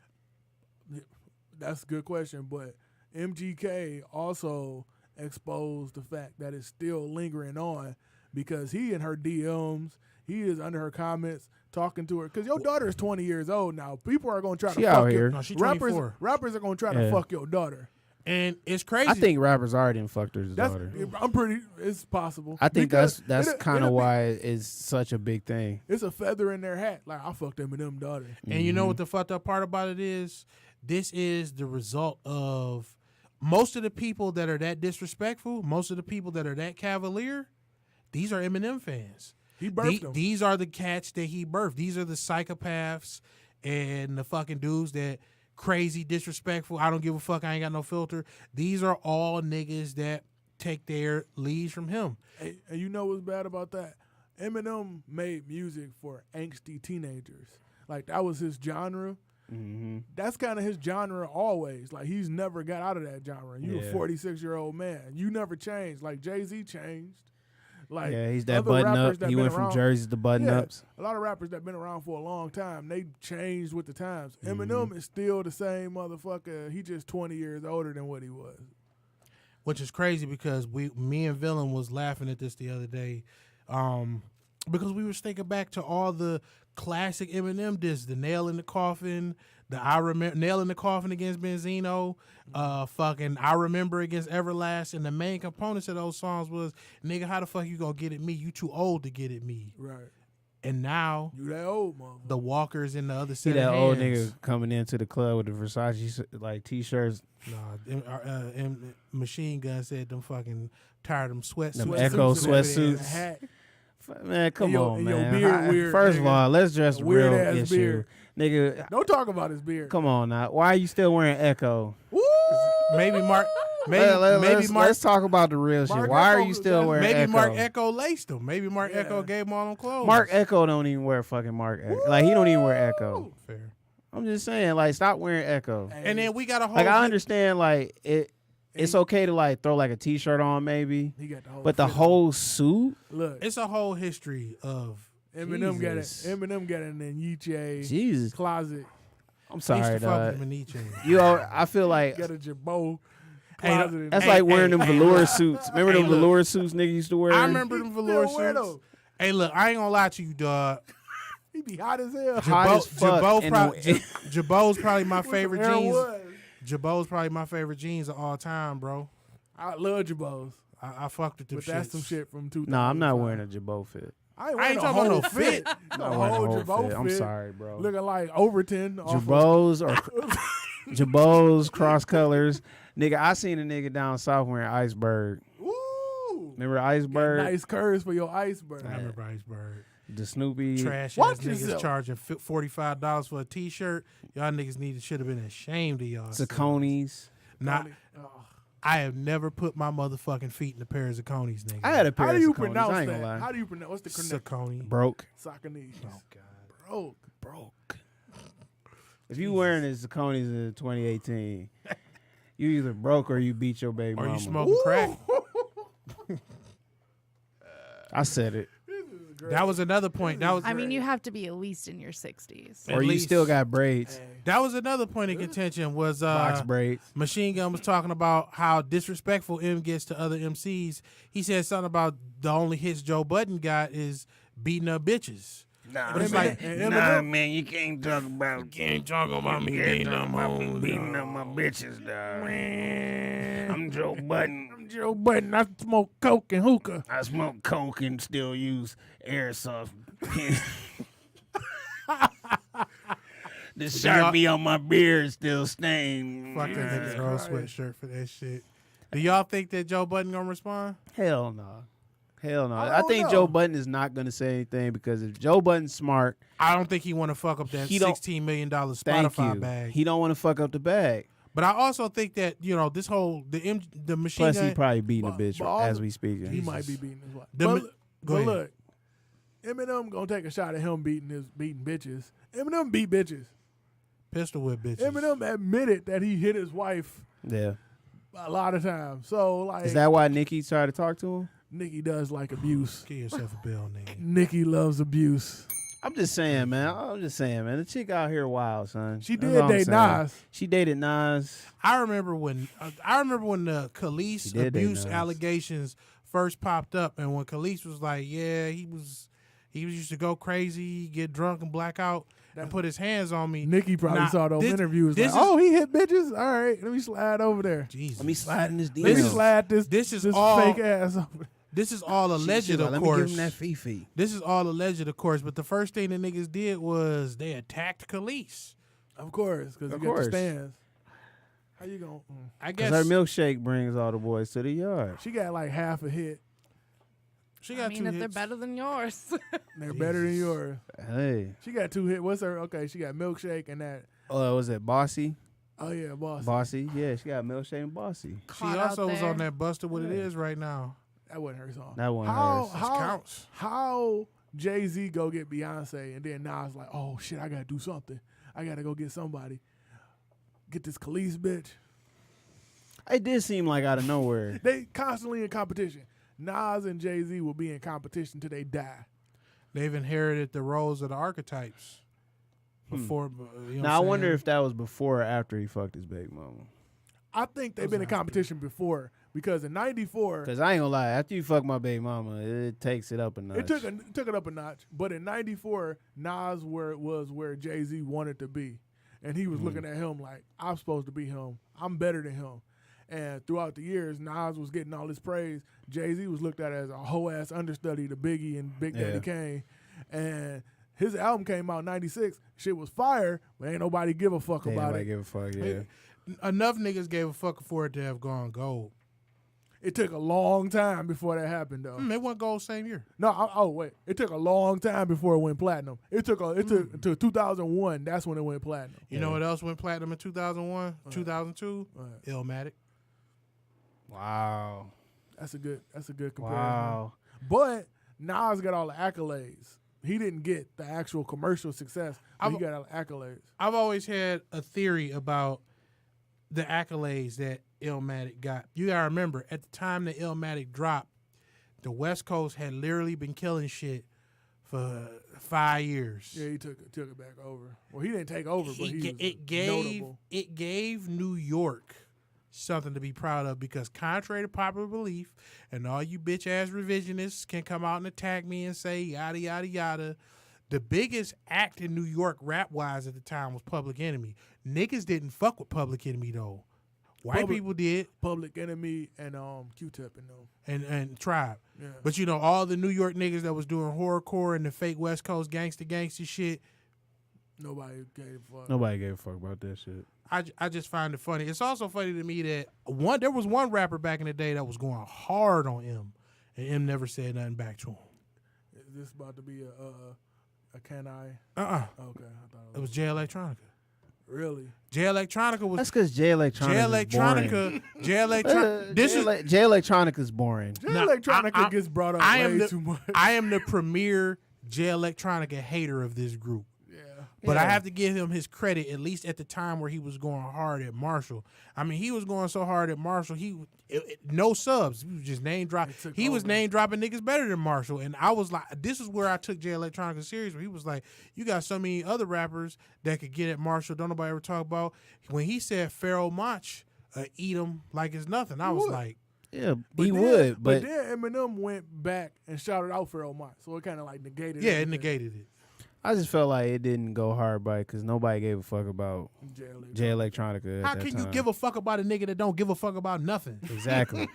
Speaker 3: That's a good question. But MGK also exposed the fact that it's still lingering on because he in her DMs, he is under her comments talking to her. Because your daughter is 20 years old now. People are going to try to
Speaker 2: out
Speaker 3: fuck
Speaker 2: here.
Speaker 4: No, she 24.
Speaker 3: Rappers are going to try to fuck your daughter.
Speaker 4: And it's crazy.
Speaker 2: I think rappers already done fucked her daughter.
Speaker 3: It's possible.
Speaker 2: I think
Speaker 3: Because
Speaker 2: that's kind of
Speaker 3: it'll be-
Speaker 2: why it's such a big thing.
Speaker 3: It's a feather in their hat. Like, I fucked Eminem daughter.
Speaker 4: And you know what the fucked up part about it is? This is the result of most of the people that are that disrespectful, most of the people that are that cavalier, these are Eminem fans.
Speaker 3: He birthed them.
Speaker 4: These are the cats that he birthed. These are the psychopaths and the fucking dudes that crazy, disrespectful, I don't give a fuck, I ain't got no filter. These are all niggas that take their leads from him.
Speaker 3: And you know what's bad about that? Eminem made music for angsty teenagers. Like, that was his genre.
Speaker 2: Mm-hmm.
Speaker 3: That's kind of his genre always. Like, he's never got out of that genre. You a 46-year-old man. You never changed. Like, Jay-Z changed. Like,
Speaker 2: Yeah, he's that
Speaker 3: other
Speaker 2: button
Speaker 3: rappers
Speaker 2: up.
Speaker 3: that
Speaker 2: He
Speaker 3: been
Speaker 2: went from
Speaker 3: around-
Speaker 2: jerseys to button ups.
Speaker 3: A lot of rappers that been around for a long time, they changed with the times.
Speaker 2: Mm-hmm.
Speaker 3: Eminem is still the same motherfucker. He just 20 years older than what he was.
Speaker 4: Which is crazy because me and Villain was laughing at this the other day, because we were thinking back to all the classic Eminem discs, the Nail in the Coffin, the I remember Nail in the Coffin against Benzino, fucking I Remember against Everlast, and the main components of those songs was, nigga, how the fuck you gonna get at me? You too old to get at me.
Speaker 3: Right.
Speaker 4: And now
Speaker 3: You that old motherfucker.
Speaker 4: the Walkers in the other
Speaker 2: See
Speaker 4: set
Speaker 2: that
Speaker 4: of
Speaker 2: old
Speaker 4: hands.
Speaker 2: nigga coming into the club with the Versace like t-shirts,
Speaker 4: Nah, Machine Gun said them fucking tired of them sweatsuits.
Speaker 2: them
Speaker 3: Sweatsuits
Speaker 2: Echo
Speaker 3: and everything,
Speaker 2: sweatsuits.
Speaker 3: hat.
Speaker 2: Man, come
Speaker 3: your-
Speaker 2: on,
Speaker 3: and your
Speaker 2: man.
Speaker 3: beard weird,
Speaker 2: First of
Speaker 3: nigga.
Speaker 2: all, let's address the
Speaker 3: Weird
Speaker 2: real
Speaker 3: ass
Speaker 2: issue.
Speaker 3: beard.
Speaker 2: Nigga,
Speaker 3: Don't talk about his beard.
Speaker 2: come on now. Why are you still wearing Echo?
Speaker 3: Woo!
Speaker 4: Maybe Mark. Maybe
Speaker 2: Let's talk about the real shit.
Speaker 3: Mark
Speaker 2: Why are
Speaker 3: Echo-
Speaker 2: you still wearing
Speaker 4: Maybe
Speaker 2: Echo?
Speaker 4: Mark Echo laced him. Maybe Mark
Speaker 3: Yeah.
Speaker 4: Echo gave him all them clothes.
Speaker 2: Mark Echo don't even wear fucking Mark Echo. Like, he don't even wear Echo.
Speaker 4: Fair.
Speaker 2: I'm just saying, like, stop wearing Echo.
Speaker 4: And then we got a whole.
Speaker 2: Like, I understand, like, it's okay to, like, throw, like, a t-shirt on maybe,
Speaker 3: He got the whole
Speaker 2: but the
Speaker 3: fit.
Speaker 2: whole suit?
Speaker 3: Look,
Speaker 4: It's a whole history of.
Speaker 3: Eminem got it.
Speaker 2: Jesus.
Speaker 3: Eminem got it in Nietzsche's
Speaker 2: Jesus.
Speaker 3: closet.
Speaker 2: I'm
Speaker 4: I used
Speaker 2: sorry,
Speaker 4: to fuck with
Speaker 2: dog.
Speaker 4: him in Nietzsche.
Speaker 2: I feel like
Speaker 3: Got a Jabot
Speaker 4: Hey,
Speaker 3: closet. in
Speaker 2: that's
Speaker 3: there.
Speaker 2: like wearing them
Speaker 4: hey,
Speaker 2: velour suits. Remember them
Speaker 4: look.
Speaker 2: velour suits niggas used to wear?
Speaker 4: I remember them
Speaker 3: He still
Speaker 4: velour
Speaker 3: wear
Speaker 4: suits.
Speaker 3: those.
Speaker 4: Hey, look, I ain't gonna lie to you, dog.
Speaker 3: He be hot as hell.
Speaker 2: Hot as fuck.
Speaker 4: Jabot's probably my
Speaker 3: With some
Speaker 4: favorite
Speaker 3: Air
Speaker 4: jeans.
Speaker 3: Ones.
Speaker 4: Jabot's probably my favorite jeans of all time, bro.
Speaker 3: I love Jabos,
Speaker 4: I fucked with them
Speaker 3: but that's
Speaker 4: shits.
Speaker 3: some shit from 2000.
Speaker 2: No, I'm not wearing a Jabot fit.
Speaker 3: I ain't
Speaker 4: I ain't
Speaker 3: wearing a
Speaker 4: talking about
Speaker 3: whole
Speaker 4: no
Speaker 3: fit.
Speaker 4: fit.
Speaker 2: I'm
Speaker 3: The
Speaker 2: not wearing
Speaker 3: whole
Speaker 2: a whole
Speaker 3: Jabot
Speaker 2: fit. I'm
Speaker 3: fit.
Speaker 2: sorry, bro.
Speaker 3: Looking like Overton. off of-
Speaker 2: Jabos or Jabos, cross colors. Nigga, I seen a nigga down south wearing Iceberg.
Speaker 3: Woo!
Speaker 2: Remember Iceberg?
Speaker 3: Nice curves for your iceberg.
Speaker 4: I remember Iceberg.
Speaker 2: The Snoopy.
Speaker 4: Trash
Speaker 3: Watch
Speaker 4: ass niggas
Speaker 3: yourself.
Speaker 4: charging $45 for a t-shirt. Y'all niggas should have been ashamed of y'all.
Speaker 2: Saucony's.
Speaker 4: Not,
Speaker 3: Oh.
Speaker 4: I have never put my motherfucking feet in a pair of Saucony's, nigga.
Speaker 2: I had a pair
Speaker 3: How do
Speaker 2: of
Speaker 3: you
Speaker 2: Saucony's,
Speaker 3: pronounce
Speaker 2: I ain't
Speaker 3: that?
Speaker 2: gonna lie.
Speaker 3: How do you pronounce? What's the connection?
Speaker 4: Saucony.
Speaker 2: Broke.
Speaker 3: Saucony.
Speaker 4: Oh God.
Speaker 3: Broke.
Speaker 2: If you wearing the Saucony's in 2018, you either broke or you beat your baby
Speaker 4: Or
Speaker 2: mama.
Speaker 4: you smoking crack.
Speaker 2: I said it.
Speaker 4: That was another point. That was
Speaker 1: I mean, you have to be at least in your 60s.
Speaker 4: At
Speaker 2: Or you
Speaker 4: least.
Speaker 2: still got braids.
Speaker 4: That was another point of contention was
Speaker 2: Box braids.
Speaker 4: Machine Gun was talking about how disrespectful M gets to other MCs. He said something about the only hits Joe Budden got is beating up bitches.
Speaker 2: Nah,
Speaker 4: But it's like,
Speaker 2: man, you can't talk about
Speaker 4: me beating up
Speaker 2: beating up my bitches, dog. I'm Joe Budden.
Speaker 3: Joe Budden. I smoke coke and hookah.
Speaker 2: I smoke coke and still use airsoft The Sharpie on my beard still stained.
Speaker 4: Fuck that
Speaker 3: Jesus
Speaker 4: nigga Earl
Speaker 3: Christ.
Speaker 4: sweatshirt for that shit. Do y'all think that Joe Budden gonna respond?
Speaker 2: Hell no. Hell no.
Speaker 3: I
Speaker 2: I
Speaker 3: don't
Speaker 2: think
Speaker 3: know.
Speaker 2: Joe Budden is not going to say anything because if Joe Budden's smart,
Speaker 4: I don't think he want to fuck up that
Speaker 2: He don't-
Speaker 4: $16 million
Speaker 2: thank
Speaker 4: Spotify
Speaker 2: you.
Speaker 4: bag.
Speaker 2: He don't want to fuck up the bag.
Speaker 4: But I also think that this whole the machine
Speaker 2: Plus,
Speaker 4: gun.
Speaker 2: he probably beating a
Speaker 3: But-
Speaker 2: bitch
Speaker 3: but all
Speaker 2: as
Speaker 3: the-
Speaker 2: we speaking.
Speaker 3: He might be beating his wife.
Speaker 4: The
Speaker 3: But,
Speaker 4: go
Speaker 3: but
Speaker 4: ahead.
Speaker 3: look, Eminem gonna take a shot at him beating bitches. Eminem beat bitches.
Speaker 4: Pistol whip bitches.
Speaker 3: Eminem admitted that he hit his wife
Speaker 2: Yeah.
Speaker 3: a lot of times. So like,
Speaker 2: Is that why Nicki tried to talk to him?
Speaker 3: Nicki does like abuse.
Speaker 4: Give yourself a bill, nigga.
Speaker 3: Nicki loves abuse.
Speaker 2: I'm just saying, man. The chick out here wild, son.
Speaker 3: She
Speaker 2: That's
Speaker 3: did
Speaker 2: all I'm
Speaker 3: date
Speaker 2: saying.
Speaker 3: Nas.
Speaker 2: She dated Nas.
Speaker 4: I remember when the Khalees
Speaker 2: She did date
Speaker 4: abuse
Speaker 2: Nas.
Speaker 4: allegations first popped up, and when Khalees was like, "Yeah, he used to go crazy, get drunk and black out, and put his hands on me."
Speaker 3: Nicki probably
Speaker 4: Nah,
Speaker 3: saw those
Speaker 4: this-
Speaker 3: interviews.
Speaker 4: this
Speaker 3: Like,
Speaker 4: is-
Speaker 3: oh, he hit bitches. All right, let me slide over there.
Speaker 4: Jesus.
Speaker 2: Let me slide in this
Speaker 3: Let me
Speaker 2: DM.
Speaker 3: slide this.
Speaker 4: This is
Speaker 3: this
Speaker 4: all-
Speaker 3: fake ass over.
Speaker 4: This is all alleged,
Speaker 2: She like,
Speaker 4: of
Speaker 2: Let me
Speaker 4: course.
Speaker 2: give him that Fifi.
Speaker 4: This is all alleged, of course. But the first thing the niggas did was they attacked Khalees.
Speaker 3: Of course, because you
Speaker 2: Of
Speaker 3: got the
Speaker 2: course.
Speaker 3: stands. How you gonna?
Speaker 4: I
Speaker 2: Because
Speaker 4: guess
Speaker 2: her milkshake brings all the boys to the yard.
Speaker 3: She got like half a hit.
Speaker 4: she
Speaker 1: I
Speaker 4: got
Speaker 1: mean,
Speaker 4: two
Speaker 1: if they're
Speaker 4: hits.
Speaker 1: better than yours.
Speaker 3: They're better than
Speaker 4: Jesus.
Speaker 3: yours.
Speaker 2: Hey.
Speaker 3: She got 2 hits. What's her? Okay, she got milkshake and that.
Speaker 2: Was it Bossy?
Speaker 3: Oh yeah, boss.
Speaker 2: Bossy? Yeah, she got milkshake and Bossy.
Speaker 4: She
Speaker 1: Caught out
Speaker 4: also was
Speaker 1: there.
Speaker 4: on that Buster What It
Speaker 2: Yeah.
Speaker 4: Is right now.
Speaker 3: That wasn't her song.
Speaker 2: That one
Speaker 3: How
Speaker 2: hers.
Speaker 4: This
Speaker 3: how
Speaker 4: counts.
Speaker 3: how Jay-Z go get Beyonce and then Nas like, oh shit, I gotta do something. I gotta go get somebody. Get this Khalees bitch.
Speaker 2: It did seem like out of nowhere.
Speaker 3: They constantly in competition. Nas and Jay-Z will be in competition till they die.
Speaker 4: They've inherited the roles of the archetypes. Before, you know
Speaker 2: Now, I
Speaker 4: what I'm
Speaker 2: wonder
Speaker 4: saying?
Speaker 2: if that was before or after he fucked his baby mama.
Speaker 3: I think they've
Speaker 4: Those
Speaker 3: been in
Speaker 4: after.
Speaker 3: competition before because in '94
Speaker 2: Because I ain't going to lie, after you fuck my baby mama, it takes it up a notch.
Speaker 3: it took it up a notch. But in '94, Nas was where Jay-Z wanted to be, and he was looking at him like, I'm supposed to be him. I'm better than him. And throughout the years, Nas was getting all this praise. Jay-Z was looked at as a whole ass understudy to Biggie and Big Daddy
Speaker 2: Yeah.
Speaker 3: Kane. And his album came out in '96. Shit was fire, but ain't nobody give a fuck
Speaker 2: Ain't
Speaker 3: about
Speaker 2: nobody
Speaker 3: it.
Speaker 2: give a fuck, yeah.
Speaker 4: Enough niggas gave a fuck for it to have gone gold.
Speaker 3: It took a long time before that happened, though.
Speaker 4: It went gold same year.
Speaker 3: No, wait. It took a long time before it went platinum. It took until 2001. That's when it went platinum.
Speaker 4: You know what else went platinum in 2001, 2002? Illmatic.
Speaker 2: Wow.
Speaker 3: That's a good comparison.
Speaker 2: Wow.
Speaker 3: But Nas got all the accolades. He didn't get the actual commercial success, but he got all the accolades.
Speaker 4: I've always had a theory about the accolades that Illmatic got. You gotta remember, at the time that Illmatic dropped, the West Coast had literally been killing shit for 5 years.
Speaker 3: Yeah, he took it back over. Well, he didn't take over, but
Speaker 4: it
Speaker 3: notable.
Speaker 4: gave New York something to be proud of because contrary to popular belief, and all you bitch ass revisionists can come out and attack me and say yada yada yada, the biggest act in New York rap wise at the time was Public Enemy. Niggas didn't fuck with Public Enemy though. White people did,
Speaker 3: Public Enemy and Q-Tip and them.
Speaker 4: and Tribe.
Speaker 3: Yeah.
Speaker 4: But you know, all the New York niggas that was doing horrorcore and the fake West Coast gangsta shit,
Speaker 3: Nobody gave a fuck.
Speaker 2: Nobody gave a fuck about that shit.
Speaker 4: I just find it funny. It's also funny to me that there was one rapper back in the day that was going hard on M, and M never said nothing back to him.
Speaker 3: Is this about to be a can I?
Speaker 4: Okay,
Speaker 3: I thought
Speaker 4: it was Jay Electronica.
Speaker 3: Really?
Speaker 4: Jay Electronica was
Speaker 2: That's because Jay Electronica.
Speaker 4: Jay Electronica.
Speaker 2: Jay Electronica's boring.
Speaker 3: Jay
Speaker 4: Nah,
Speaker 3: Electronica gets brought up way too much.
Speaker 4: I am the premier Jay Electronica hater of this group. But I have to give him his credit, at least at the time where he was going hard at Marshall. I mean, he was going so hard at Marshall, no subs. He was just name dropping. He was name dropping niggas better than Marshall. And I was like, this is where I took Jay Electronica serious, where he was like, you got so many other rappers that could get at Marshall, don't nobody ever talk about. When he said Pharoah Monch, eat him like it's nothing, I was like,
Speaker 2: Yeah,
Speaker 3: But
Speaker 2: he
Speaker 3: then-
Speaker 2: would, but
Speaker 3: then Eminem went back and shouted out Pharoah Monch, so it kind of like negated.
Speaker 4: yeah, it
Speaker 3: everything.
Speaker 4: negated it.
Speaker 2: I just felt like it didn't go hard by because nobody gave a fuck about Jay Electronica.
Speaker 4: How can you give a fuck about a nigga that don't give a fuck about nothing?
Speaker 2: Exactly.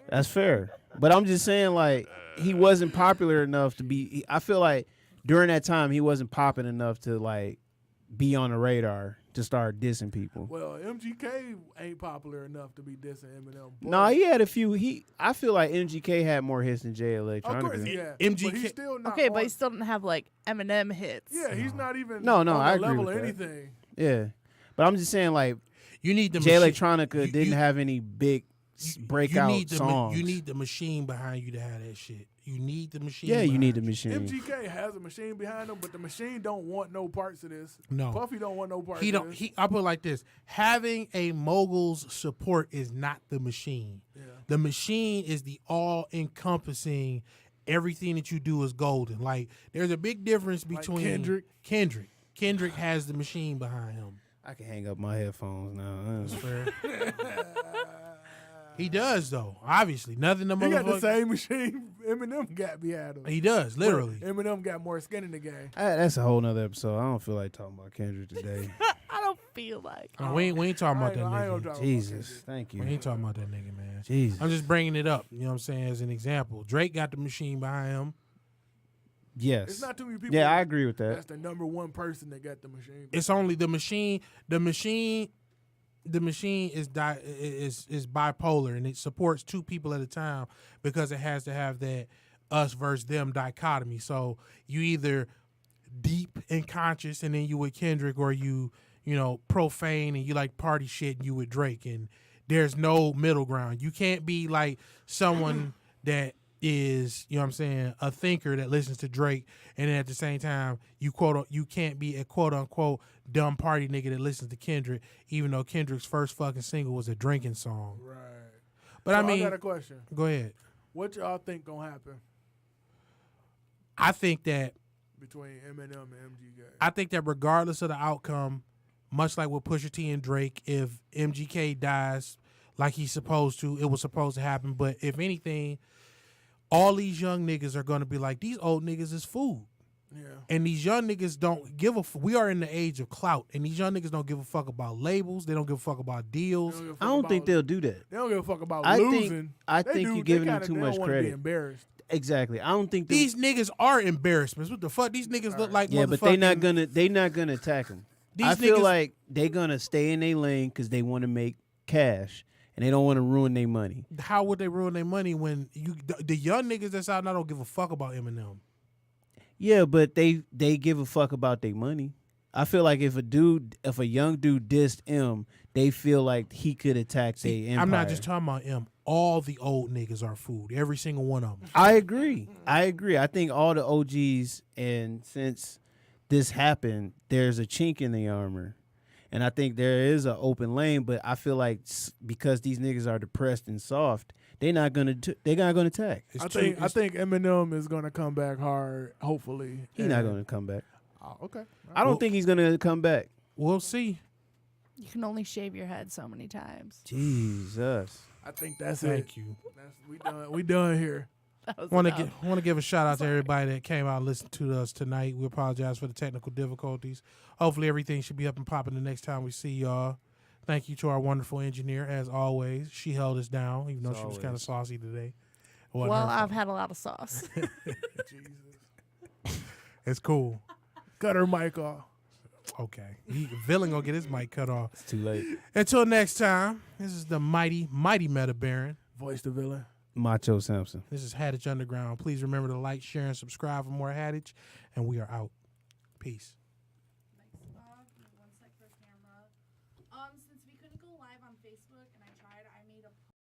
Speaker 2: That's fair. But I'm just saying, like, he wasn't popular enough to be. I feel like during that time, he wasn't popping enough to, like, be on the radar to start dissing people.
Speaker 3: Well, MGK ain't popular enough to be dissing Eminem.
Speaker 2: No, he had a few. I feel like MGK had more hits than Jay
Speaker 3: Of course
Speaker 2: Electronica.
Speaker 3: he had.
Speaker 4: MGK
Speaker 3: But he's still not
Speaker 1: Okay, but
Speaker 3: on-
Speaker 1: he still didn't have like Eminem hits.
Speaker 3: Yeah, he's not even
Speaker 2: No,
Speaker 3: on the
Speaker 2: I agree
Speaker 3: level
Speaker 2: with
Speaker 3: of
Speaker 2: that.
Speaker 3: anything.
Speaker 2: Yeah, but I'm just saying like
Speaker 4: You need the
Speaker 2: Jay
Speaker 4: machine.
Speaker 2: Electronica didn't have any big breakout songs.
Speaker 4: You need the machine behind you to have that shit. You need the machine.
Speaker 2: Yeah, you need the
Speaker 4: behind you.
Speaker 2: machine.
Speaker 3: MGK has a machine behind him, but the machine don't want no parts of this.
Speaker 4: No.
Speaker 3: Puffy don't want no parts
Speaker 4: He
Speaker 3: of
Speaker 4: don't.
Speaker 3: this.
Speaker 4: I put it like this: having a mogul's support is not the machine.
Speaker 3: Yeah.
Speaker 4: The machine is the all-encompassing. Everything that you do is golden. Like there's a big difference
Speaker 3: Like
Speaker 4: between
Speaker 3: Kendrick.
Speaker 4: Kendrick has the machine behind him.
Speaker 2: I can hang up my headphones now.
Speaker 4: That's fair. He does though. Obviously, nothing the
Speaker 3: He got the
Speaker 4: motherfucker.
Speaker 3: same machine Eminem got behind him.
Speaker 4: He does literally.
Speaker 3: But Eminem got more skin in the game.
Speaker 2: That's a whole nother episode. I don't feel like talking about Kendrick today.
Speaker 1: I don't feel like.
Speaker 4: No, we ain't talking about that
Speaker 3: I ain't gonna
Speaker 4: nigga.
Speaker 3: talk about
Speaker 2: Jesus,
Speaker 3: Kendrick.
Speaker 2: thank
Speaker 4: We
Speaker 2: you.
Speaker 4: ain't talking about that nigga, man.
Speaker 2: Jesus.
Speaker 4: I'm just bringing it up. You know what I'm saying? As an example, Drake got the machine behind him.
Speaker 2: Yes.
Speaker 3: It's not too many people.
Speaker 2: Yeah, I agree with that.
Speaker 3: That's the number one person that got the machine.
Speaker 4: It's only the machine. The machine is bipolar, and it supports two people at a time because it has to have that us versus them dichotomy. So you either deep and conscious, and then you with Kendrick, or you profane and you like party shit, and you with Drake, and there's no middle ground. You can't be like someone that is, you know what I'm saying, a thinker that listens to Drake, and then at the same time you can't be a quote unquote dumb party nigga that listens to Kendrick, even though Kendrick's first fucking single was a drinking song.
Speaker 3: Right.
Speaker 4: But
Speaker 3: So
Speaker 4: I mean,
Speaker 3: got a question.
Speaker 4: go ahead.
Speaker 3: What y'all think gonna happen
Speaker 4: I think that
Speaker 3: between Eminem and MGK?
Speaker 4: I think that regardless of the outcome, much like with Pusha T and Drake, if MGK dies like he's supposed to, it was supposed to happen. But if anything, all these young niggas are going to be like, these old niggas is food.
Speaker 3: Yeah.
Speaker 4: And these young niggas don't give a we are in the age of clout, and these young niggas don't give a fuck about labels. They don't give a fuck about deals.
Speaker 2: I don't think they'll do that.
Speaker 3: They don't give a fuck about
Speaker 2: I
Speaker 3: losing.
Speaker 2: think you're giving them too much
Speaker 3: Be
Speaker 2: credit.
Speaker 3: embarrassed.
Speaker 2: Exactly. I don't think
Speaker 4: These niggas are embarrassments. What the fuck? These niggas look like
Speaker 2: yeah, but they
Speaker 4: motherfucking-
Speaker 2: not gonna attack him.
Speaker 4: These
Speaker 2: I feel
Speaker 4: niggas-
Speaker 2: like they gonna stay in their lane because they want to make cash and they don't want to ruin their money.
Speaker 4: How would they ruin their money when the young niggas that's out now don't give a fuck about Eminem?
Speaker 2: Yeah, but they give a fuck about their money. I feel like if a young dude dissed M, they feel like he could attack their empire.
Speaker 4: I'm not just talking about M. All the old niggas are food. Every single one of them.
Speaker 2: I agree. I think all the OGs, and since this happened, there's a chink in the armor. And I think there is an open lane, but I feel like because these niggas are depressed and soft, they're not gonna attack.
Speaker 3: I think Eminem is gonna come back hard. Hopefully,
Speaker 2: He's not gonna come back.
Speaker 3: Oh, okay.
Speaker 2: I don't think he's gonna come back.
Speaker 4: We'll see.
Speaker 1: You can only shave your head so many times.
Speaker 2: Jesus.
Speaker 3: I think that's it.
Speaker 4: Thank you.
Speaker 3: We done here.
Speaker 1: That was
Speaker 4: Want
Speaker 1: enough.
Speaker 4: to give a shout out to everybody that came out and listened to us tonight. We apologize for the technical difficulties. Hopefully everything should be up and popping the next time we see y'all. Thank you to our wonderful engineer, as always. She held us down, even though she was kind of saucy today. It wasn't
Speaker 1: Well,
Speaker 4: her
Speaker 1: I've
Speaker 4: fault.
Speaker 1: had a lot of sauce.
Speaker 3: Jesus.
Speaker 4: It's cool.
Speaker 3: Cut her mic off.
Speaker 4: Okay. Villain gonna get his mic cut off.
Speaker 2: It's too late.
Speaker 4: Until next time, this is the mighty Meta Baron.
Speaker 3: Voice the villain.
Speaker 2: Macho Samson.
Speaker 4: This is Hadich Underground. Please remember to like, share, and subscribe for more Hadich. And we are out. Peace.